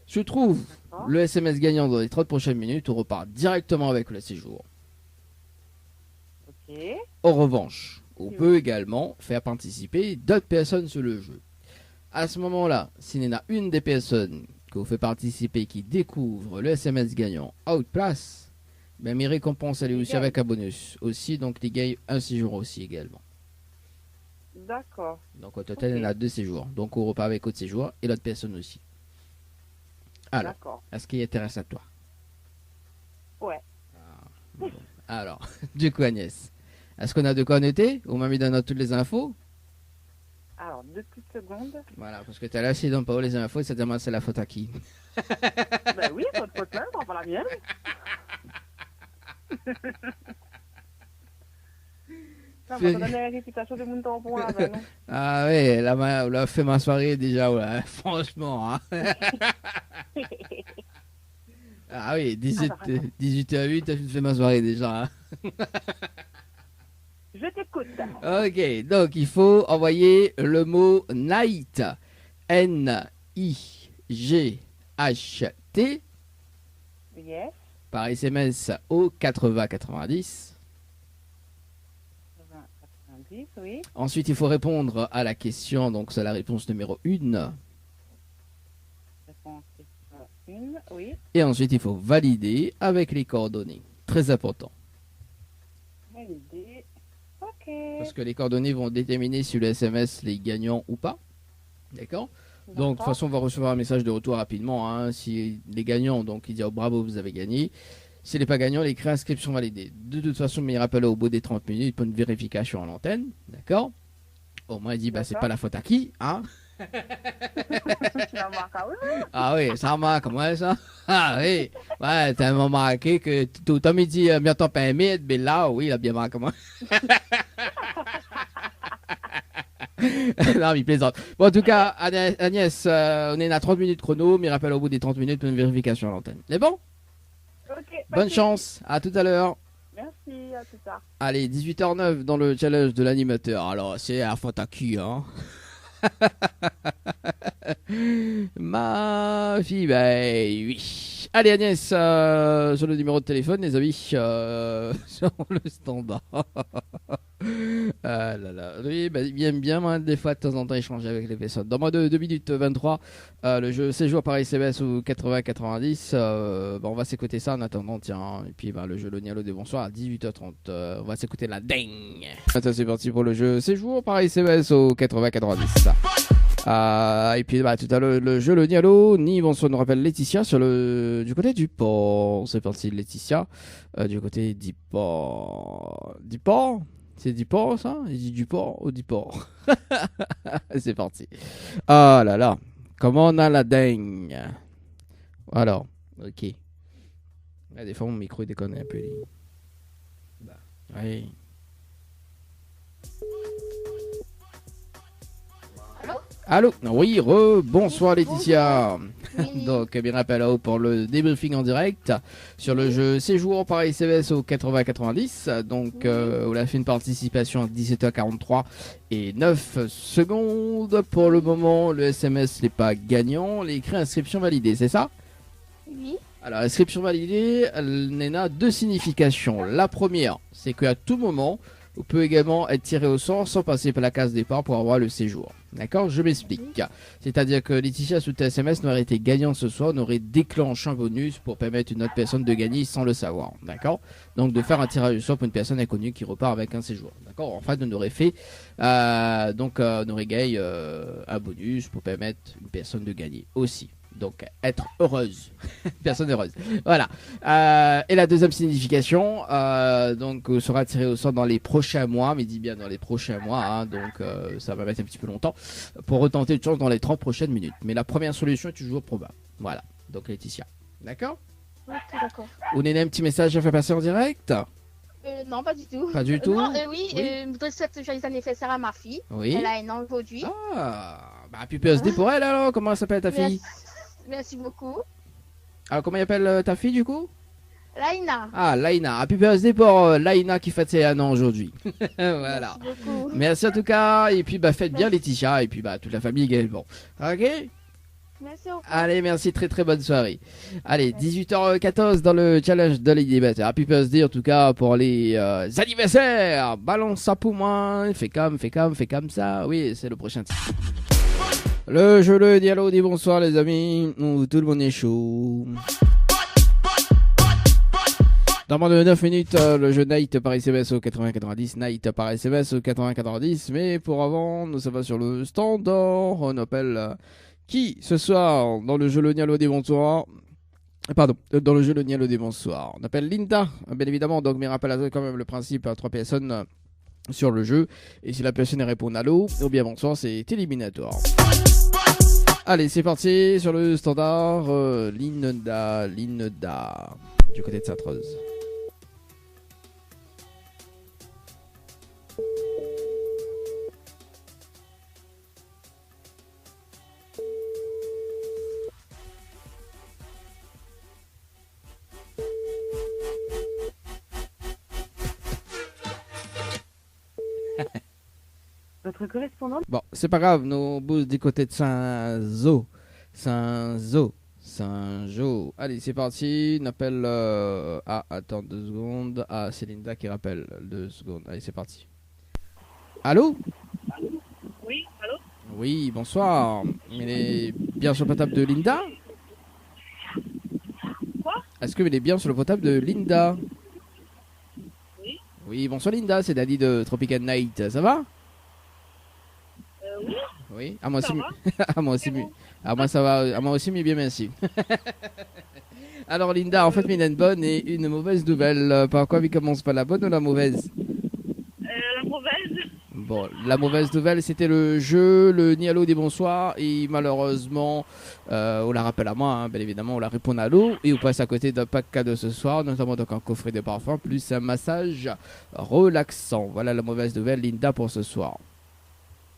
Je trouve le SMS gagnant dans les 30 prochaines minutes, on repart directement avec le séjour. ok. En revanche, on peut également faire participer d'autres personnes sur le jeu. À ce moment-là, s'il y en a une des personnes que vous fait participer qui découvre le SMS gagnant à haute place, ben mes récompenses elle est aussi avec un bonus. Aussi, donc les gagne un séjour aussi également. D'accord. Donc au total, il y en a 2 séjours. Donc on repart avec autre séjour et l'autre personne aussi. Alors, D'accord. est-ce qu'il intéresse à toi? Ouais. Bon. Alors, du coup Agnès, est-ce qu'on a de quoi noter? On m'a mis dans note toutes les infos? Alors, 2 petites secondes. Voilà, parce que t'as là, si donne pas les infos, ça demande c'est la faute à qui? Ben oui, votre faute même, pas la mienne. Ça m'a donné la réputation de mon temps pour la ben non. Ah oui, elle a fait ma soirée déjà, ouais, franchement. Hein. Ah oui, 18h08, t'as fait ma soirée déjà. Hein. Je t'écoute. Ok, donc il faut envoyer le mot night, N-I-G-H-T, Yes. par SMS au 80-90. 90, oui. Ensuite, il faut répondre à la question, donc c'est la réponse numéro 1. Réponse 1, oui. Et ensuite, il faut valider avec les coordonnées. Très important. Validé. Ok. Parce que les coordonnées vont déterminer si le SMS les gagnants ou pas. D'accord? Donc, de toute façon, on va recevoir un message de retour rapidement. Hein. Si les gagnants, donc, ils disent oh, bravo, vous avez gagné. Si n'est pas gagnant, les inscription validée. De toute façon, mais il rappelle au bout des 30 minutes pour une vérification à l'antenne. D'accord? Au moins, il dit bah, c'est pas la faute à qui? Hein? Ah oui, ça marque, moi, ça. Ah oui, ouais, t'as marqué que tout le temps, il dit bientôt pas aimé, mais là, oui, il a bien marqué, moi. Non, mais il plaisante. Bon, en tout cas, Agnès, on est à 30 minutes chrono, mais il rappelle au bout des 30 minutes pour une vérification à l'antenne. C'est bon? Ok. Bonne chance, à tout à l'heure. Merci, à plus tard. Allez, 18h09 dans le challenge de l'animateur. Alors, c'est à faute à qui, hein? Ma fille, ben oui. Allez Agnès, sur le numéro de téléphone, les amis, sur le standard. Ah là là. Oui, bah, il aime bien, moi, des fois, de temps en temps, échanger avec les personnes. Dans moins de 2 minutes 23, le jeu séjour par SMS ou 80-90. On va s'écouter ça en attendant, tiens. Et puis, le jeu Le Nialo des bonsoirs à 18h30. On va s'écouter la dingue. Attends, c'est parti pour le jeu séjour par SMS au 80-90. Et puis tout à l'heure le jeu Le Nialo, bonsoir, nous rappelle Laetitia du côté du port. C'est parti Laetitia, du côté du port. Du port? C'est Duport, ça? Il dit Duport ou Duport? C'est parti. Ah là là. Comment on a la dingue? Alors, ok. Ah, des fois, mon micro il déconne un peu. Bah, oui. Allô? Oui, bonsoir Laetitia. Oui. Donc, bien rappel pour le débriefing en direct sur le jeu Séjour par SMS au 80-90. Donc, on a fait une participation à 17h43 et 9 secondes. Pour le moment, le SMS n'est pas gagnant. L'écrit inscription validée, c'est ça? Oui. Alors, inscription validée, elle n'a deux significations. La première, c'est qu'à tout moment, on peut également être tiré au sort sans passer par la case départ pour avoir le séjour. D'accord? Je m'explique. C'est-à-dire que Laetitia sous tes SMS n'aurait été gagnante ce soir, n'aurait déclenché un bonus pour permettre à une autre personne de gagner sans le savoir. D'accord? Donc de faire un tirage au sort pour une personne inconnue qui repart avec un séjour. D'accord? En fait, on aurait fait, on aurait gagné un bonus pour permettre à une personne de gagner aussi. Donc être heureuse, personne heureuse. Voilà. Et la deuxième signification, donc sera tiré au sort dans les prochains mois, mais dit bien dans les prochains mois, hein, donc ça va mettre un petit peu longtemps pour retenter une chance dans les 30 prochaines minutes. Mais la première solution est toujours probable. Voilà. Donc Laetitia, d'accord? Ok, d'accord. Vous avez un petit message à faire passer en direct? Non, pas du tout. Pas du tout? Non, Oui. oui, je voudrais souhaiter joyeux anniversaire à ma fille. Oui. Elle a un an aujourd'hui. Ah, bah happy birthday pour elle alors. Comment elle s'appelle ta fille? Merci beaucoup. Alors comment elle appelle ta fille du coup? Laïna. Ah, Laïna. Happy birthday pour Laïna qui fête ses 1 an aujourd'hui. Voilà. Merci beaucoup. Merci en tout cas. Et puis, bah, faites bien Laetitia. Et puis, bah, toute la famille également. Ok? Merci au revoir. Allez, merci. Très, très bonne soirée. Allez, 18h14 dans le challenge de Lady Batter. Happy birthday en tout cas pour les anniversaires. Balance ça pour moi. Fais comme ça. Oui, c'est le prochain titre. Le jeu, le dialogue, dit bonsoir les amis. Où tout le monde est chaud. Dans moins de 9 minutes, le jeu Night par SMS au 80-90. Night par SMS au 80-90. Mais pour avant, nous sommes sur le standard. On appelle qui ce soir dans le jeu le dialogue, dit bonsoir. Pardon, dans le jeu le dialogue, dit bonsoir. On appelle Linda, bien évidemment. Donc, mais rappelle quand même le principe à 3 personnes sur le jeu. Et si la personne répond allô ou bien bonsoir, c'est éliminatoire. Allez, c'est parti sur le standard. Linda, du côté de Sainte-Rose. Votre correspondant. Bon, c'est pas grave, nous bousses du côté de Saint-Zo. Saint-Jo. Allez, c'est parti. On appelle. Ah, attends 2 secondes. Ah, c'est Linda qui rappelle. 2 secondes. Allez, c'est parti. Allô? Oui, allô? Oui, bonsoir. Il est bien sur le portable de Linda? Quoi? Est-ce qu'il est bien sur le portable de Linda? Oui. Oui, bonsoir Linda, c'est Daddy de Tropical Night. Ça va? Oui. Oui. Ah, moi Ça aussi. va. Ah, moi aussi. C'est bon. Ah, moi ça va. Ah, moi aussi, mais bien merci. Alors Linda, en fait, il y a une bonne et une mauvaise nouvelle. Par quoi il commence par la bonne ou la mauvaise? La mauvaise. Bon, la mauvaise nouvelle, c'était le jeu, le Nialo des bonsoirs. Et malheureusement, on la rappelle à moi, hein, bien évidemment, on la répond à l'eau. Et on passe à côté d'un pack cadeau ce soir, notamment donc un coffret de parfum, plus un massage relaxant. Voilà la mauvaise nouvelle, Linda, pour ce soir.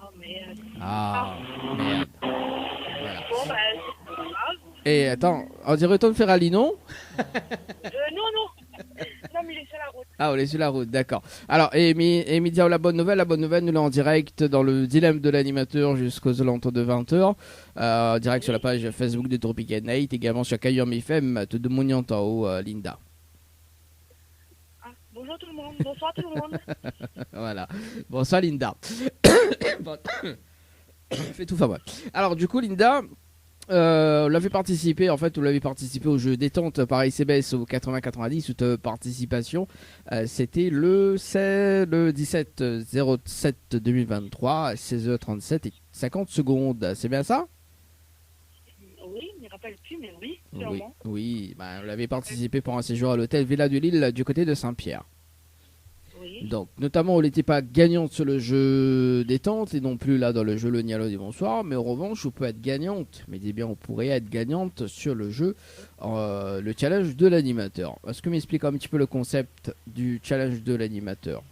Oh merde. Ah, merde. Voilà. Bon, bah, c'est pas grave. Et attends, on dirait retourne faire Ali, non? Non. Non, mais il est sur la route. Ah, on est sur la route, d'accord. Alors, et Midia, la bonne nouvelle, nous l'avons en direct dans le dilemme de l'animateur jusqu'aux alentours de 20h. Direct sur la page Facebook de Tropical Night, également sur Kayom FM, tout de Mouniant en haut, Linda. Ah, bonjour tout le monde. Bonsoir tout le monde. Voilà. Bonsoir, Linda. Bon. Fais tout, enfin, ouais. Alors, du coup, Linda. Vous l'avez participé au jeu détente par ICBS au 80-90 toute participation. C'était le 17-07-2023 16h37 et 50 secondes. C'est bien ça? Oui, je ne me rappelle plus, mais oui, Oui, sûrement. oui. Bah, vous l'avez participé pour un séjour à l'hôtel Villa de Lille du côté de Saint-Pierre. Oui. Donc, notamment, elle n'était pas gagnante sur le jeu détente et non plus là dans le jeu Le Nialo des Bonsoirs, mais en revanche, on peut être gagnante. Mais dis bien, on pourrait être gagnante sur le jeu, le challenge de l'animateur. Est-ce que m'explique un petit peu le concept du challenge de l'animateur?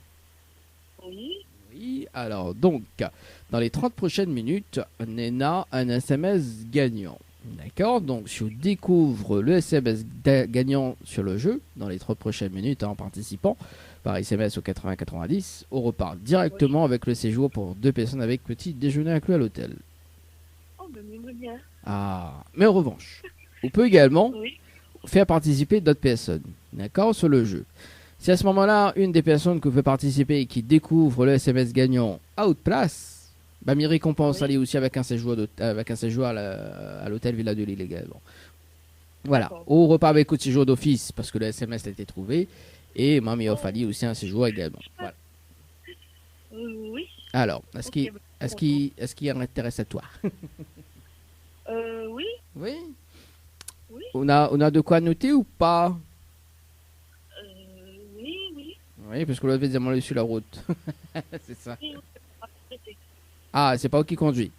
Oui. Oui, alors donc, dans les 30 prochaines minutes, Nena a un SMS gagnant. D'accord, donc si on découvre le SMS gagnant sur le jeu, dans les 30 prochaines minutes en participant par SMS au 80-90, on repart directement avec le séjour pour 2 personnes avec petit déjeuner inclus à l'hôtel. Oh, ben, j'aimerais bien. Ah, mais en revanche, on peut également Oui. faire participer d'autres personnes, d'accord, sur le jeu. Si à ce moment-là, une des personnes qui veut participer et qui découvre le SMS gagnant a haute place, bah, mes récompenses Oui. aller aussi avec un séjour, à l'hôtel Villa de Lille également. Voilà, D'accord. on repart avec un séjour d'office parce que le SMS a été trouvé et Mami offre Ali aussi un séjour également. Voilà. Oui. Alors, est-ce Ok, qu'il ben, est-ce qu'il y a un intérêt à toi? oui. Oui. Oui. On a de quoi noter ou pas? Oui, oui. Oui, parce que l'autre évidemment est sur la route. C'est ça. Oui, arrêtez. Ah, c'est pas vous qui conduit.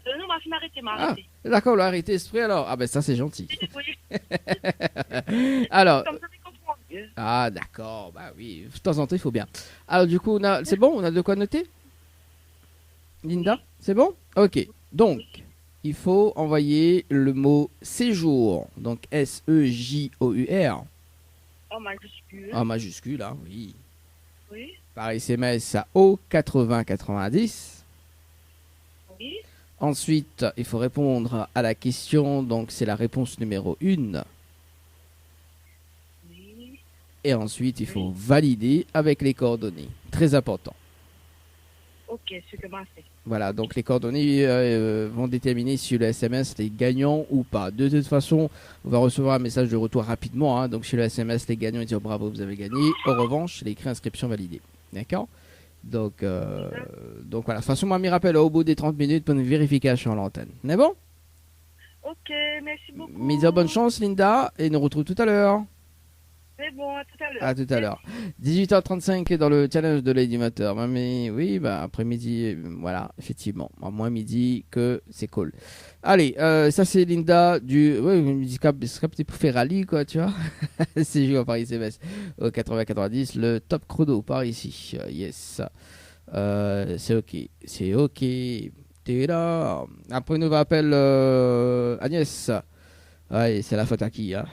Non, ma fille m'a arrêté, m'a Ah, arrêté. d'accord, on l'a arrêté esprit alors. Ah ben ça c'est gentil. Oui. Alors, Comme ça, je comprends mieux. ah d'accord, bah oui, de temps en temps il faut bien. Alors du coup, c'est bon, on a de quoi noter? Linda, c'est bon? Ok, donc il faut envoyer le mot séjour, donc S-E-J-O-U-R, En majuscule. en majuscule, hein, oui, Oui. par SMS à O8090. Oui. Ensuite, il faut répondre à la question, donc c'est la réponse numéro 1. Oui. Et ensuite, il faut valider avec les coordonnées. Très important. Ok, c'est commencé. Voilà, donc les coordonnées vont déterminer si le SMS est gagnant ou pas. De toute façon, on va recevoir un message de retour rapidement. Hein, donc si le SMS est gagnant, il dit bravo, vous avez gagné. En revanche, il écrit inscription validée. D'accord? Donc voilà. De toute façon, moi, je me rappelle au bout des 30 minutes pour une vérification à l'antenne. C'est bon? Ok, merci beaucoup. Bonne chance, Linda, et nous retrouve tout à l'heure. C'est bon, à tout à l'heure. À tout à l'heure. 18h35 dans le challenge de l'animateur. Mais oui, bah après-midi, voilà, effectivement. Moi, midi, que c'est cool. Allez, ça c'est Linda du. Oui, musicap, c'est petit pour faire rallye, quoi, tu vois. C'est joué par SMS au 80-90, le top chrono par ici. Yes. C'est ok. C'est ok. T'es là. Après, nous va appeler Agnès. Ouais, c'est la faute à qui, hein?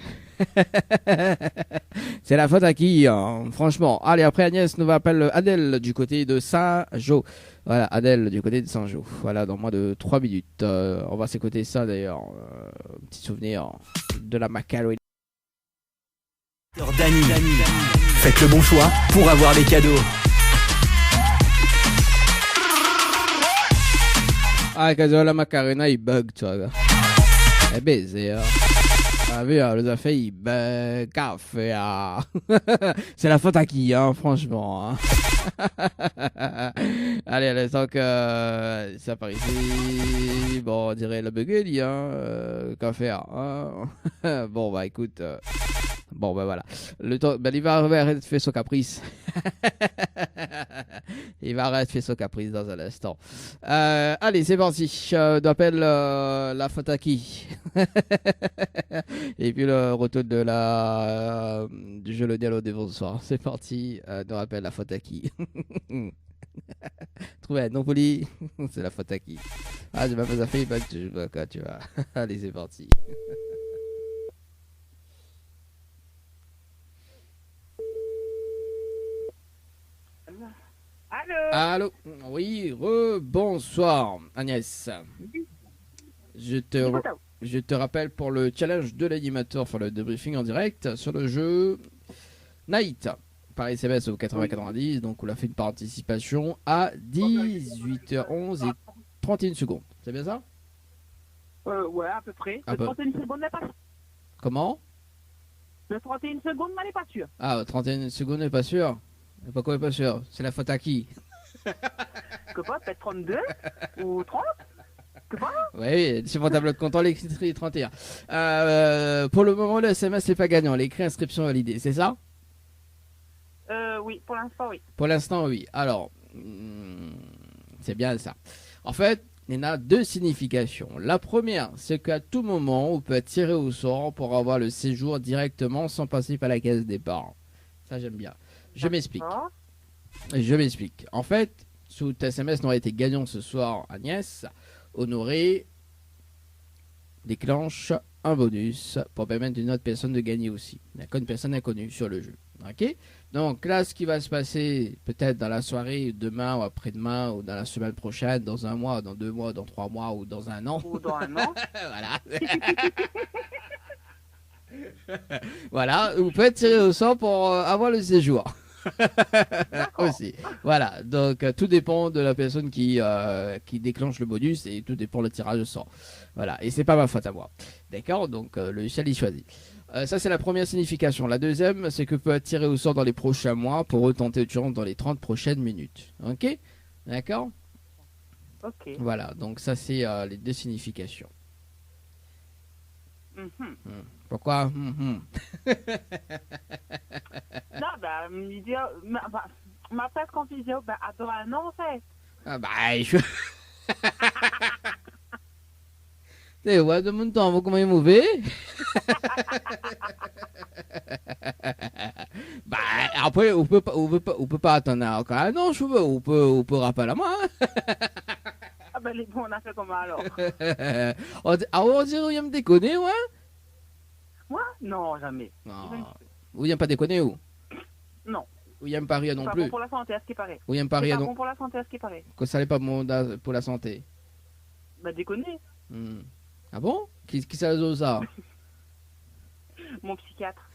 C'est la faute à qui, hein, franchement. Allez, après Agnès nous va appeler Adèle du côté de Saint-Jean. Voilà, Adèle du côté de Saint-Jean. Voilà, dans moins de 3 minutes. On va s'écouter ça d'ailleurs. Un petit souvenir de la macaroni. Dani. Faites le bon choix pour avoir des cadeaux. Ah, quand la macarena, il bug, tu vois. Eh baiser, hein. Ah oui, les affaires, il bug, café, ah. C'est la faute à qui, hein, franchement, hein. Allez, l'instant que ça part ici. Bon, on dirait la buguerie, hein. Café, hein. Bon, bah écoute. Bon, ben voilà. Le temps, ben, il va arrêter de faire son caprice. Il va arrêter de faire son caprice dans un instant. Allez, c'est parti. D'appel la faute à qui? Et puis le retour de du jeu le dialogue des bonsoirs. C'est parti. De rappel la faute à qui? Trouvé un nom poli. C'est la faute à qui? Ah, j'ai pas fait bug, tu vois. Allez, c'est parti. Allô? Allô? Oui, bonsoir Agnès. Je te rappelle pour le challenge de l'animateur, enfin le debriefing en direct sur le jeu Night par SMS au 80-90. Donc on a fait une participation à 18h11 et 31 secondes. C'est bien ça? Ouais, à peu près. Ah Le bah. 31 secondes n'est pas sûr. Comment? Le 31 secondes, n'est pas sûr. Ah, 31 secondes n'est pas sûr. Et pourquoi n'est pas sûr? C'est la faute à qui? Que pas, peut-être 32 ou 30? Que pas? Oui, sur mon tableau de compte, on l'écrit 31. Pour le moment, le SMS n'est pas gagnant. L'écrit inscription validée, c'est ça? Oui, pour l'instant, oui. Pour l'instant, oui. Alors, c'est bien ça. En fait, il y en a deux significations. La première, c'est qu'à tout moment, on peut être tiré au sort pour avoir le séjour directement sans passer par la case départ. Ça, j'aime bien. Je m'explique. D'accord. Je m'explique. En fait, sous SMS n'aurait été gagnant ce soir, Agnès, Honoré déclenche un bonus pour permettre à une autre personne de gagner aussi. Il n'y a qu'une personne inconnue sur le jeu. Ok. Donc là, ce qui va se passer peut-être dans la soirée, demain ou après-demain, ou dans la semaine prochaine, dans un mois, dans 2 mois, dans 3 mois ou dans un an. Ou dans un an. Voilà. Voilà, vous pouvez tirer au sort pour avoir le séjour. Aussi. Voilà, donc tout dépend de la personne qui déclenche le bonus et tout dépend le tirage au sort. Voilà, et c'est pas ma faute à moi. D'accord, donc le logiciel il choisit. Ça c'est la première signification. La deuxième, c'est que vous pouvez tirer au sort dans les prochains mois pour retenter une chance dans les 30 prochaines minutes. Ok. D'accord. Ok. Voilà, donc ça c'est les deux significations. Mhm. Pourquoi Non, bah, me dire, ma presque quand il dit, bah, attends un an, en fait. Ah bah, je... Tu vois, de mon temps, comment il est mauvais. Bah, après, on peut pas attendre encore un an, je veux, on peut rappeler la main. Ah, bah, les bons, on a fait comment alors? On dirait, il me déconner, ouais. Moi? Non, jamais. Non. William pas déconner, ou? Non. William pas rire non Pas plus. bon pour la santé, à ce qui paraît. William pas C'est rire pas non. bon pour la santé, à ce qui paraît. Que ça n'est pas bon pour la santé. Bah, déconner. Ah bon? Qui ça ça? Mon psychiatre.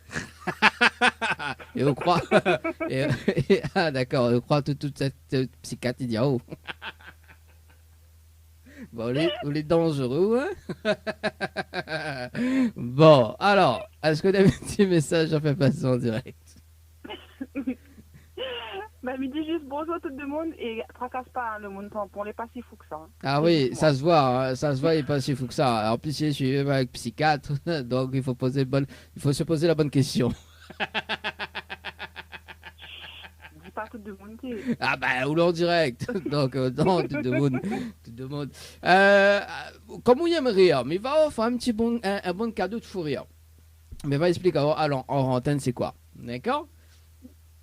Et on croit. Ah d'accord, on croit toute cette psychiatre idiot. Bon, on est dangereux, hein. Bon, alors, est-ce que tu as un petit message à faire passer en direct? Bah, me dis juste bonjour à tout le monde et tracasse pas hein, le monde tampon, on n'est pas si fou que ça. Hein. Ah oui, ça se voit, hein, ça se voit, il n'est pas si fou que ça. En plus, je suis avec psychiatre, donc il faut se poser la bonne question. Dis pas tout le monde. Ah bah, ou en direct. Donc, non, tout le monde. Comme il aime rire, mais il va offrir un bon cadeau de fou rire. Mais va expliquer en antenne c'est quoi. D'accord?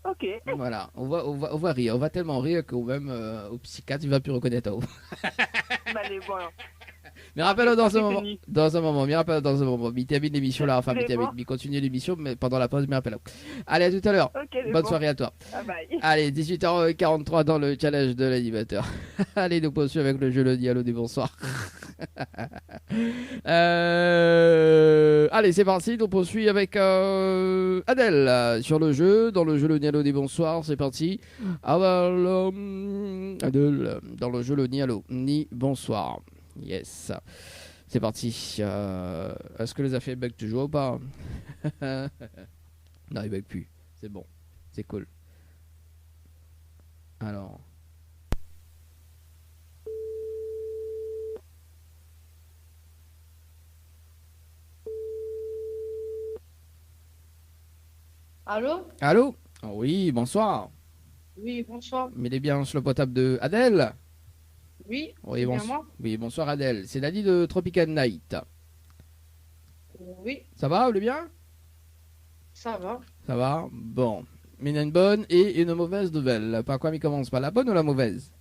Ok. Voilà, on va rire. On va tellement rire qu'au même au psychiatre, il va plus reconnaître. Bah, allez, voilà. Mais rappelle-le dans un moment. Mais rappelle-le dans un moment. Il termine l'émission là. Enfin, il continue l'émission, mais pendant la pause, mais rappelle-le. Allez, à tout à l'heure. Okay, bonne soirée à toi. Ah, bye. Allez, 18h43 dans le challenge de l'animateur. Allez, nous poursuivons avec le jeu le dialogue des bonsoirs. Allez, c'est parti. Nous poursuivons avec Adèle sur le jeu. Dans le jeu le dialogue des bonsoirs, c'est parti. Adèle, dans le jeu le dialogue ni bonsoir. Yes, c'est parti. Est-ce que les affaires bug toujours ou pas? Non, ils bug plus. C'est bon, c'est cool. Alors. Allô? Allô? Oui, bonsoir. Oui, bonsoir. Mais il est bien sur le portable de Adèle? Oui, Oui, c'est bien moi. oui, bonsoir Adèle. C'est Dani de Tropical Night. Oui, Ça va, vous allez bien? ça va. Ça va? Bon. Mais il y a une bonne et une mauvaise nouvelle. Par quoi il commence? Par la bonne ou la mauvaise?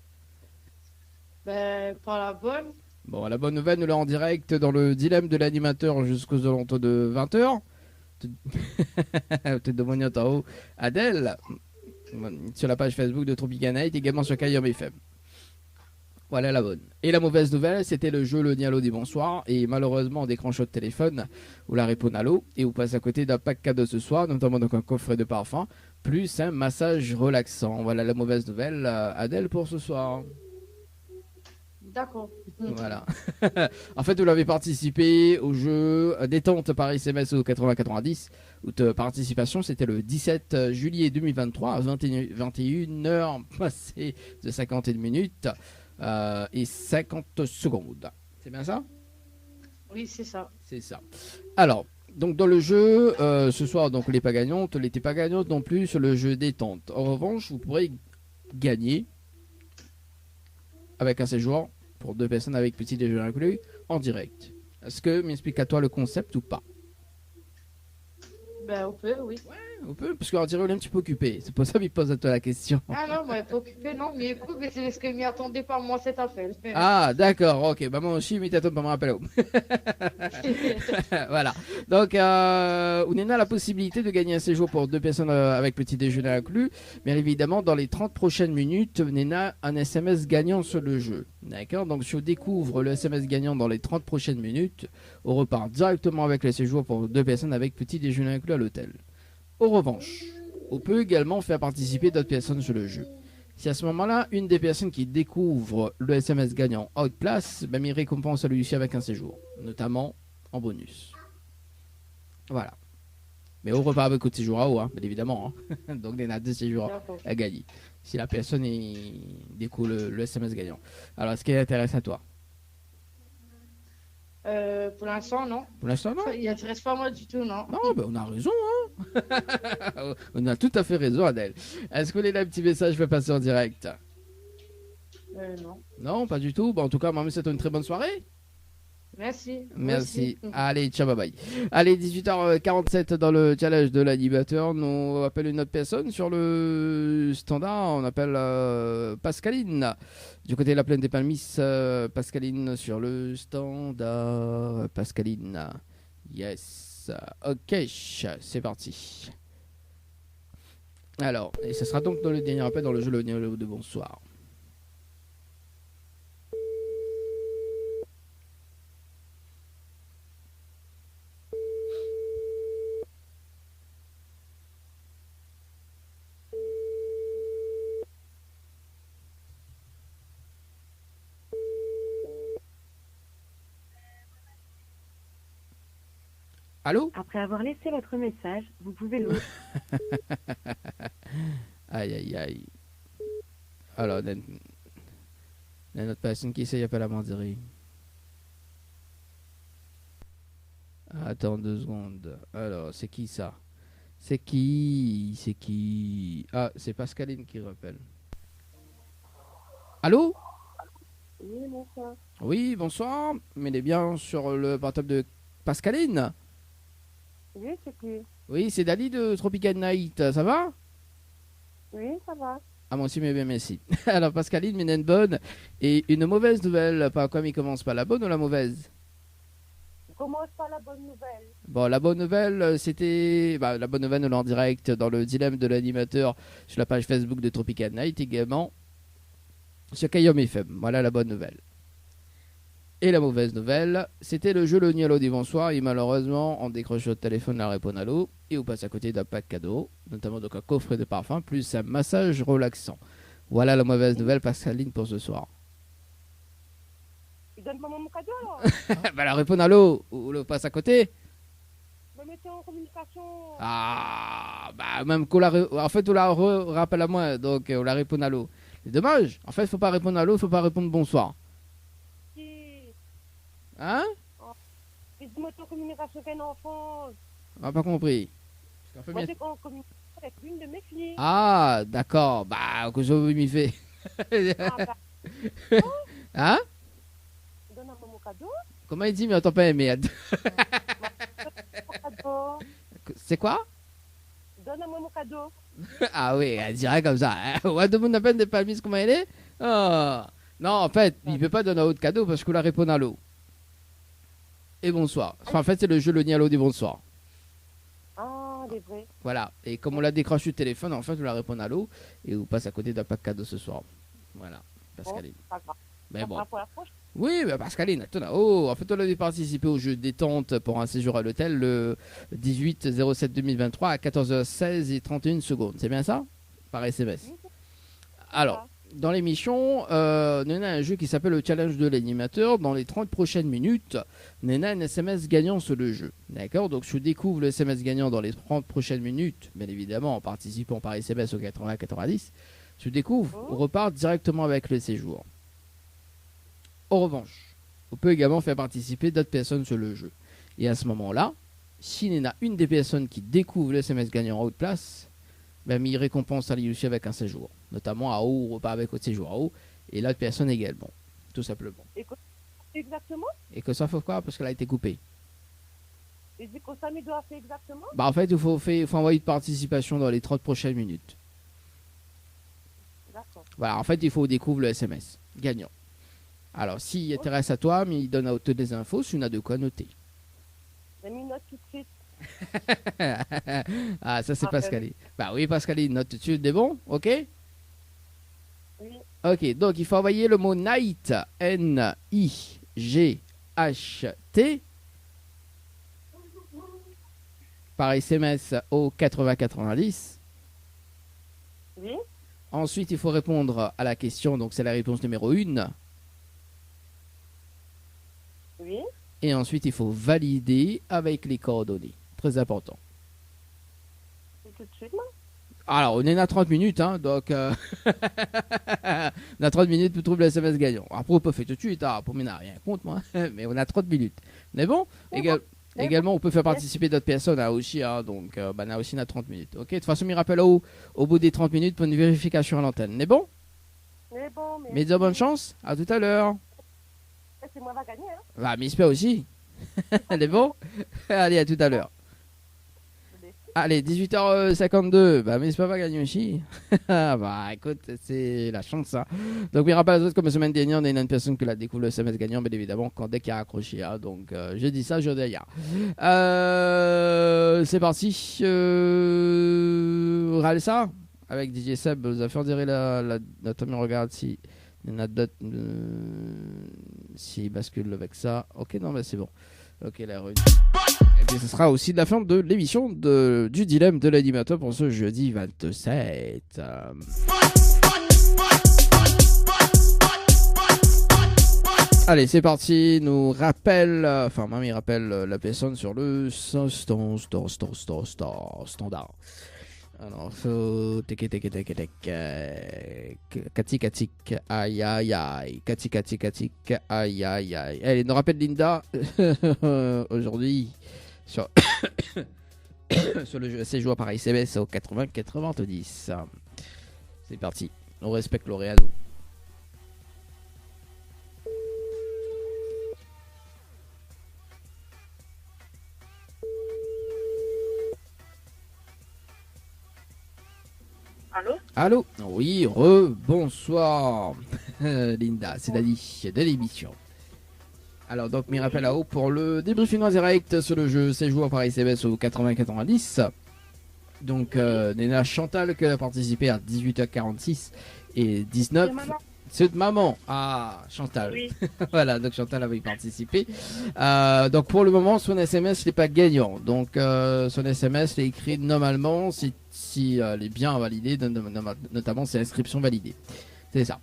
Ben, pas la bonne. Bon, la bonne nouvelle, nous l'avons en direct dans le dilemme de l'animateur jusqu'aux alentours de 20h. Peut-être de moyen en haut. Adèle, sur la page Facebook de Tropical Night, également sur Kayom FM. Voilà la bonne. Et la mauvaise nouvelle, c'était le jeu Le Nialo des bonsoirs. Et malheureusement, on décroche votre téléphone ou la répond à l'eau. Et vous passez à côté d'un pack cadeau ce soir, notamment donc un coffret de parfum, plus un massage relaxant. Voilà la mauvaise nouvelle, Adèle, pour ce soir. D'accord. Voilà. En fait, vous l'avez participé au jeu détente par SMS au 80-90. Votre participation, c'était le 17 juillet 2023 à 21h passé de 51 minutes et 50 secondes. C'est bien ça? Oui, c'est ça. C'est ça. Alors, Donc dans le jeu, ce soir, donc les pas gagnantes, les pas gagnantes non plus sur le jeu détente. En revanche, vous pourrez gagner avec un séjour pour 2 personnes avec petit déjeuner inclus en direct. Est-ce que m'explique à toi le concept ou pas? Ben, on peut, oui. On peut, parce qu'on dirait qu'on est un petit peu occupé. C'est pour ça qu'il pose à toi la question. Ah non, moi, pas occupé, non, mais écoute, mais c'est parce que je m'y attendais pas, moi, cet appel. Ah, d'accord, ok. Bah, moi aussi, mais t'attends pas me rappeler. Voilà. Donc, on a la possibilité de gagner un séjour pour 2 personnes avec petit déjeuner inclus. Bien évidemment, dans les 30 prochaines minutes, on a un SMS gagnant sur le jeu. D'accord. Donc, si on découvre le SMS gagnant dans les 30 prochaines minutes, on repart directement avec le séjour pour 2 personnes avec petit déjeuner inclus à l'hôtel. En revanche, on peut également faire participer d'autres personnes sur le jeu. Si à ce moment-là, une des personnes qui découvre le SMS gagnant a de place, ben, il récompense celui-ci avec un séjour, notamment en bonus. Voilà. Mais on repart avec le séjour à haut, hein, bien évidemment. Hein. Donc, il y en a 2 séjours à gagner. Si la personne découvre le SMS gagnant. Alors, est-ce qu'il intéresse à toi? Pour l'instant, non. Pour l'instant, non. Il n'intéresse pas moi du tout, non. Non, ben, on a raison. Hein. On a tout à fait raison, Adèle. Est-ce que les petits messages je vais passer en direct? Non. Non, pas du tout. Bon, en tout cas, moi, c'est une très bonne soirée. Merci. Merci. Allez, ciao, bye bye. Allez, 18h47 dans le challenge de l'animateur. Nous appelons une autre personne sur le standard. On appelle Pascaline. Du côté de la plaine des Palmis, Pascaline sur le standard. Pascaline. Yes. Ok, c'est parti. Alors, et ce sera donc dans le dernier appel dans le jeu Le Néo de Bonsoir. Allô? Après avoir laissé votre message, vous pouvez le... Aïe, aïe, aïe. Alors, il y a notre personne qui essaye d'appeler la mandarine. Attends 2 secondes. Alors, c'est qui ça? C'est qui? Ah, c'est Pascaline qui rappelle. Allô? Oui, bonsoir. Oui, bonsoir. Mais il est bien sur le portable de Pascaline? Oui, c'est qui? Oui, c'est Dali de Tropical Night. Ça va? Oui, ça va. Ah, moi aussi, mais bien, merci. Alors, Pascaline, une bonne et une mauvaise nouvelle. Pas comme il commence par la bonne ou la mauvaise? Commence par la bonne nouvelle. Bon, la bonne nouvelle, c'était... Bah, la bonne nouvelle, nous l'en direct dans le dilemme de l'animateur sur la page Facebook de Tropical Night, également sur Kayom FM. Voilà la bonne nouvelle. Et la mauvaise nouvelle, c'était le jeu Le Nialo des Bonsoirs. Et malheureusement, on décroche le téléphone, la répond à l'eau. Et on passe à côté d'un pack cadeau, notamment donc un coffret de parfum, plus un massage relaxant. Voilà la mauvaise nouvelle, Pascaline, pour ce soir. Donne-moi mon cadeau alors. Bah, la répond à l'eau, ou le passe à côté. Me mettez en communication. Ah, bah, même qu'on la... En fait, on la rappelle à moi, donc on la répond à l'eau. C'est dommage. En fait, il faut pas répondre à l'eau, il faut pas répondre bonsoir. Hein? Et dis-moi en communication avec un enfant. On n'a pas compris. Moi, c'est en communication avec l'une de mes filles. Ah, d'accord. Bah, que je m'y fais. Hein? Donne-moi mon cadeau. Comment il dit, mais on t'entend pas aimer. C'est quoi? Donne-moi mon cadeau. Ah oui, elle dirait comme ça. Ouais, de mon appel n'est pas mise comment elle est. Oh. Non, en fait, il ne peut pas donner un autre cadeau parce que la répond à l'eau. Et bonsoir. Enfin, en fait, c'est le jeu Le Nialo des Bonsoirs. Ah, c'est vrai. Voilà. Et comme on l'a décroché le téléphone, en fait, on la répond à l'eau et on passe à côté d'un pack cadeau ce soir. Voilà, Pascaline. Bon, mais bon. Pour la prochaine. Oui, bah Pascaline, attends. Oh, en fait, on avait participé au jeu détente pour un séjour à l'hôtel le 18/07/2023 à 14h16 et 31 secondes. C'est bien ça? Par SMS. Alors, dans l'émission, on a un jeu qui s'appelle le challenge de l'animateur. Dans les 30 prochaines minutes, on a un SMS gagnant sur le jeu. D'accord? Donc, je découvre le SMS gagnant dans les 30 prochaines minutes, bien évidemment, en participant par SMS au 80-90. Je découvre, on repart directement avec le séjour. En revanche, on peut également faire participer d'autres personnes sur le jeu. Et à ce moment-là, s'il y en a une des personnes qui découvre le SMS gagnant en haut de place, ben, il récompense à lui aussi avec un séjour, notamment à haut, repas avec au séjour à haut, et l'autre personne également, tout simplement. Et que exactement? Et que ça faut quoi? Parce qu'elle a été coupée. Et dit que ça me doit faire exactement? Bah en fait, il faut envoyer une participation dans les 30 prochaines minutes. D'accord. Voilà, en fait, il faut découvrir le SMS gagnant. Alors, s'il intéresse à toi, mais il donne à auto des infos, si on a de quoi noter. J'ai mis une note tout de suite. Ah, ça c'est Ah, Pascaline. Bah oui, Pascaline, note tout de suite, des bons, ok? Oui. Ok, donc il faut envoyer le mot night, N-I-G-H-T, par SMS au 8090. Oui. Ensuite, il faut répondre à la question, donc c'est la réponse numéro 1. Oui. Et ensuite, il faut valider avec les coordonnées. Très important. Et tout de suite, non? Alors, on est à 30 minutes, hein, donc on a 30 minutes pour trouver le SMS gagnant. Après, on peut faire tout de suite, pour moi, rien contre moi, mais on a 30 minutes. Mais bon, également, on peut faire participer d'autres personnes aussi, donc on a aussi 30 minutes. Ok, de toute façon, il rappelle au bout des 30 minutes pour une vérification à l'antenne. Mais bon, Mais bon, mais. mais de bonne chance, à tout à l'heure. C'est moi qui va gagner, hein? Bah, mais j'espère aussi. C'est bon. Allez, à tout à l'heure. Allez, 18h52. Bah, mais c'est pas gagner aussi. Bah, écoute, c'est la chance, ça. Donc, il rappelle à autres, comme la semaine dernière, on a une personne qui l'a découvert le SMS gagnant, bien évidemment, dès qu'il a accroché. Donc, je dis ça, je dis rien. C'est parti. Ralsa, avec DJ Seb, vous avez fait dire Attends, mais regarde si. Il y en a d'autres. S'il bascule avec ça. Ok, non, mais c'est bon. Ok, la rue. Et bien, ce sera aussi de la fin de l'émission du dilemme de l'animateur pour ce jeudi 27. Allez, c'est parti. Nous rappelle. Enfin, mamie rappelle la personne sur le standard. Alors, faut tek katik aïe aïe aïe katik aïe aïe aïe. Allez, nous rappelle Linda aujourd'hui sur sur le jeu séjour par SMS au 80-90. C'est parti. On respecte L'Oréal. Allô? Allô? Oui, bonsoir Linda, c'est Dani de l'émission. Alors donc, m'y rappelle là-haut pour le débriefing en direct sur le jeu séjour par SMS au 80-90. Donc, Néna Chantal qui a participé à 18h46 et 19. C'est de maman. Ah, Chantal. Oui. Voilà, donc Chantal avait participé. Donc pour le moment, son SMS n'est pas gagnant. Donc son SMS est écrit normalement si elle est bien validée, notamment si l'inscription validée. C'est ça.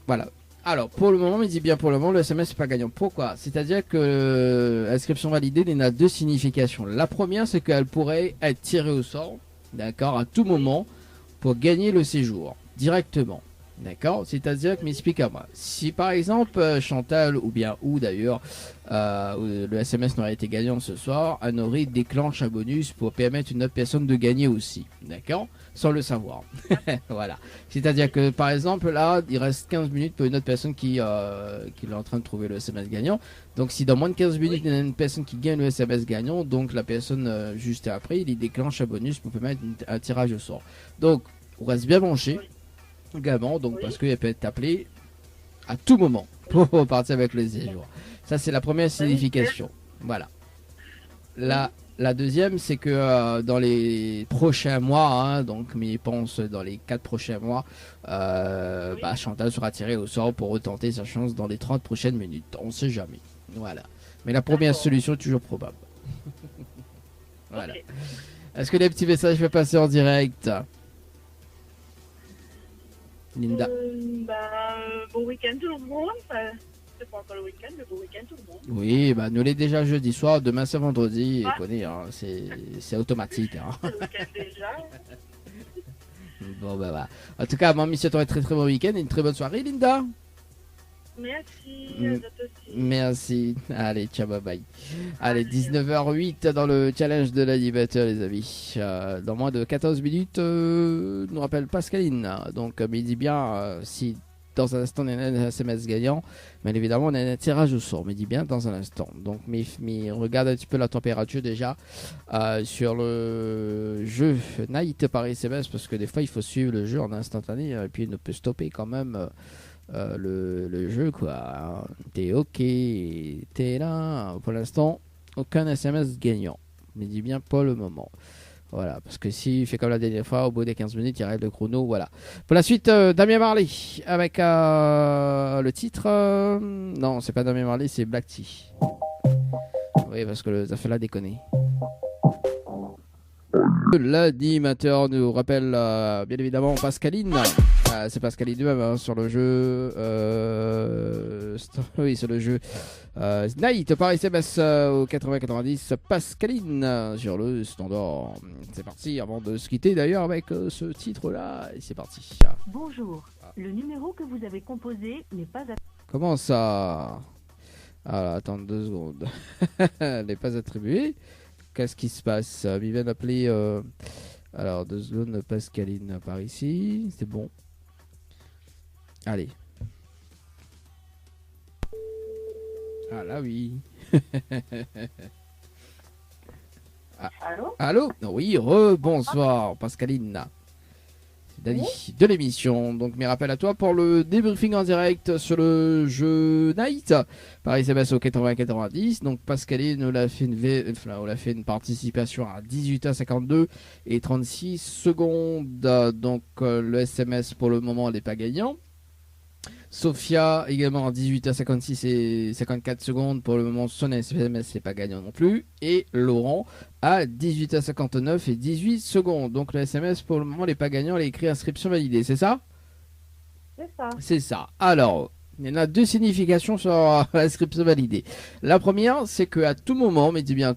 Voilà. Alors pour le moment, il dit bien pour le moment, le SMS n'est pas gagnant. Pourquoi? C'est-à-dire que l'inscription validée il y a deux significations. La première, c'est qu'elle pourrait être tirée au sort, d'accord, à tout moment pour gagner le séjour directement. D'accord, c'est-à-dire que m'explique à moi. Si par exemple Chantal ou d'ailleurs le SMS n'aurait été gagnant ce soir, Anori déclenche un bonus pour permettre à une autre personne de gagner aussi. D'accord, sans le savoir. Voilà. C'est-à-dire que par exemple là, il reste 15 minutes pour une autre personne qui est en train de trouver le SMS gagnant. Donc si dans moins de 15 minutes il y a une personne qui gagne le SMS gagnant, donc la personne juste après, il déclenche un bonus pour permettre un tirage au sort. Donc on reste bien branché. Également, donc parce qu'elle peut être appelée à tout moment pour partir avec le séjour. Ça c'est la première signification. Voilà. La deuxième, c'est que dans les prochains mois, donc mais je pense dans les 4 prochains mois, Chantal sera tirée au sort pour retenter sa chance dans les 30 prochaines minutes. On sait jamais. Voilà. Mais la première solution est toujours probable. Voilà. Est-ce que les petits messages peuvent passer en direct? Linda. Bon week-end tout le monde. C'est pas encore le week-end, mais bon week-end tout le monde. Oui, nous l'est déjà jeudi soir, demain c'est vendredi, connais, c'est automatique. C'est le week-end déjà. Bon, En tout cas, mamie, c'est un très très bon week-end et une très bonne soirée, Linda. Merci, Mm. à toi aussi. Merci. Allez, ciao, bye bye. Allez, 19h08 dans le challenge de l'animateur, les amis. Dans moins de 14 minutes, nous rappelle Pascaline. Donc, il dit bien si dans un instant on a un SMS gagnant, mais évidemment on a un tirage au sort. Mais dit bien dans un instant. Donc, mais regarde un petit peu la température déjà sur le jeu Night par SMS parce que des fois il faut suivre le jeu en instantané et puis il ne peut stopper quand même. Le jeu quoi. T'es ok, t'es là. Pour l'instant, aucun SMS gagnant. Mais dis bien pas le moment. Voilà, parce que s'il fait comme la dernière fois, au bout des 15 minutes, il arrête le chrono. Voilà. Pour la suite, Damien Marley avec le titre. Non, c'est pas Damien Marley, c'est Black Tea. Oui, parce que ça fait la déconner. L'animateur nous rappelle bien évidemment Pascaline. C'est Pascaline lui-même hein, sur le jeu. Oui, sur le jeu Night par SMS au 80-90. Pascaline sur le standard. C'est parti avant de se quitter d'ailleurs avec ce titre-là. Et c'est parti. Bonjour. Le numéro que vous avez composé n'est pas... Comment ça? Alors, attends 2 secondes. Elle n'est pas attribuée. Qu'est-ce qui se passe? Il vient d'appeler. Alors, 2 secondes, Pascaline par ici. C'est bon. Allez. Ah là, oui. Allô? Allô? Oui, bonsoir, Pascaline. Dani de l'émission. Donc, mes rappels à toi pour le débriefing en direct sur le jeu Night par SMS au 80-90. Donc, Pascaline nous l'a fait une participation à 18h52 et 36 secondes. Donc, le SMS pour le moment n'est pas gagnant. Sophia également à 18h56 et 54 secondes. Pour le moment, son SMS n'est pas gagnant non plus. Et Laurent à 18h59 et 18 secondes. Donc le SMS pour le moment n'est pas gagnant. Il est écrit inscription validée, c'est ça? C'est ça. C'est ça. Alors, il y en a 2 significations sur l'inscription validée. La première, c'est qu'à tout moment, mais dis bien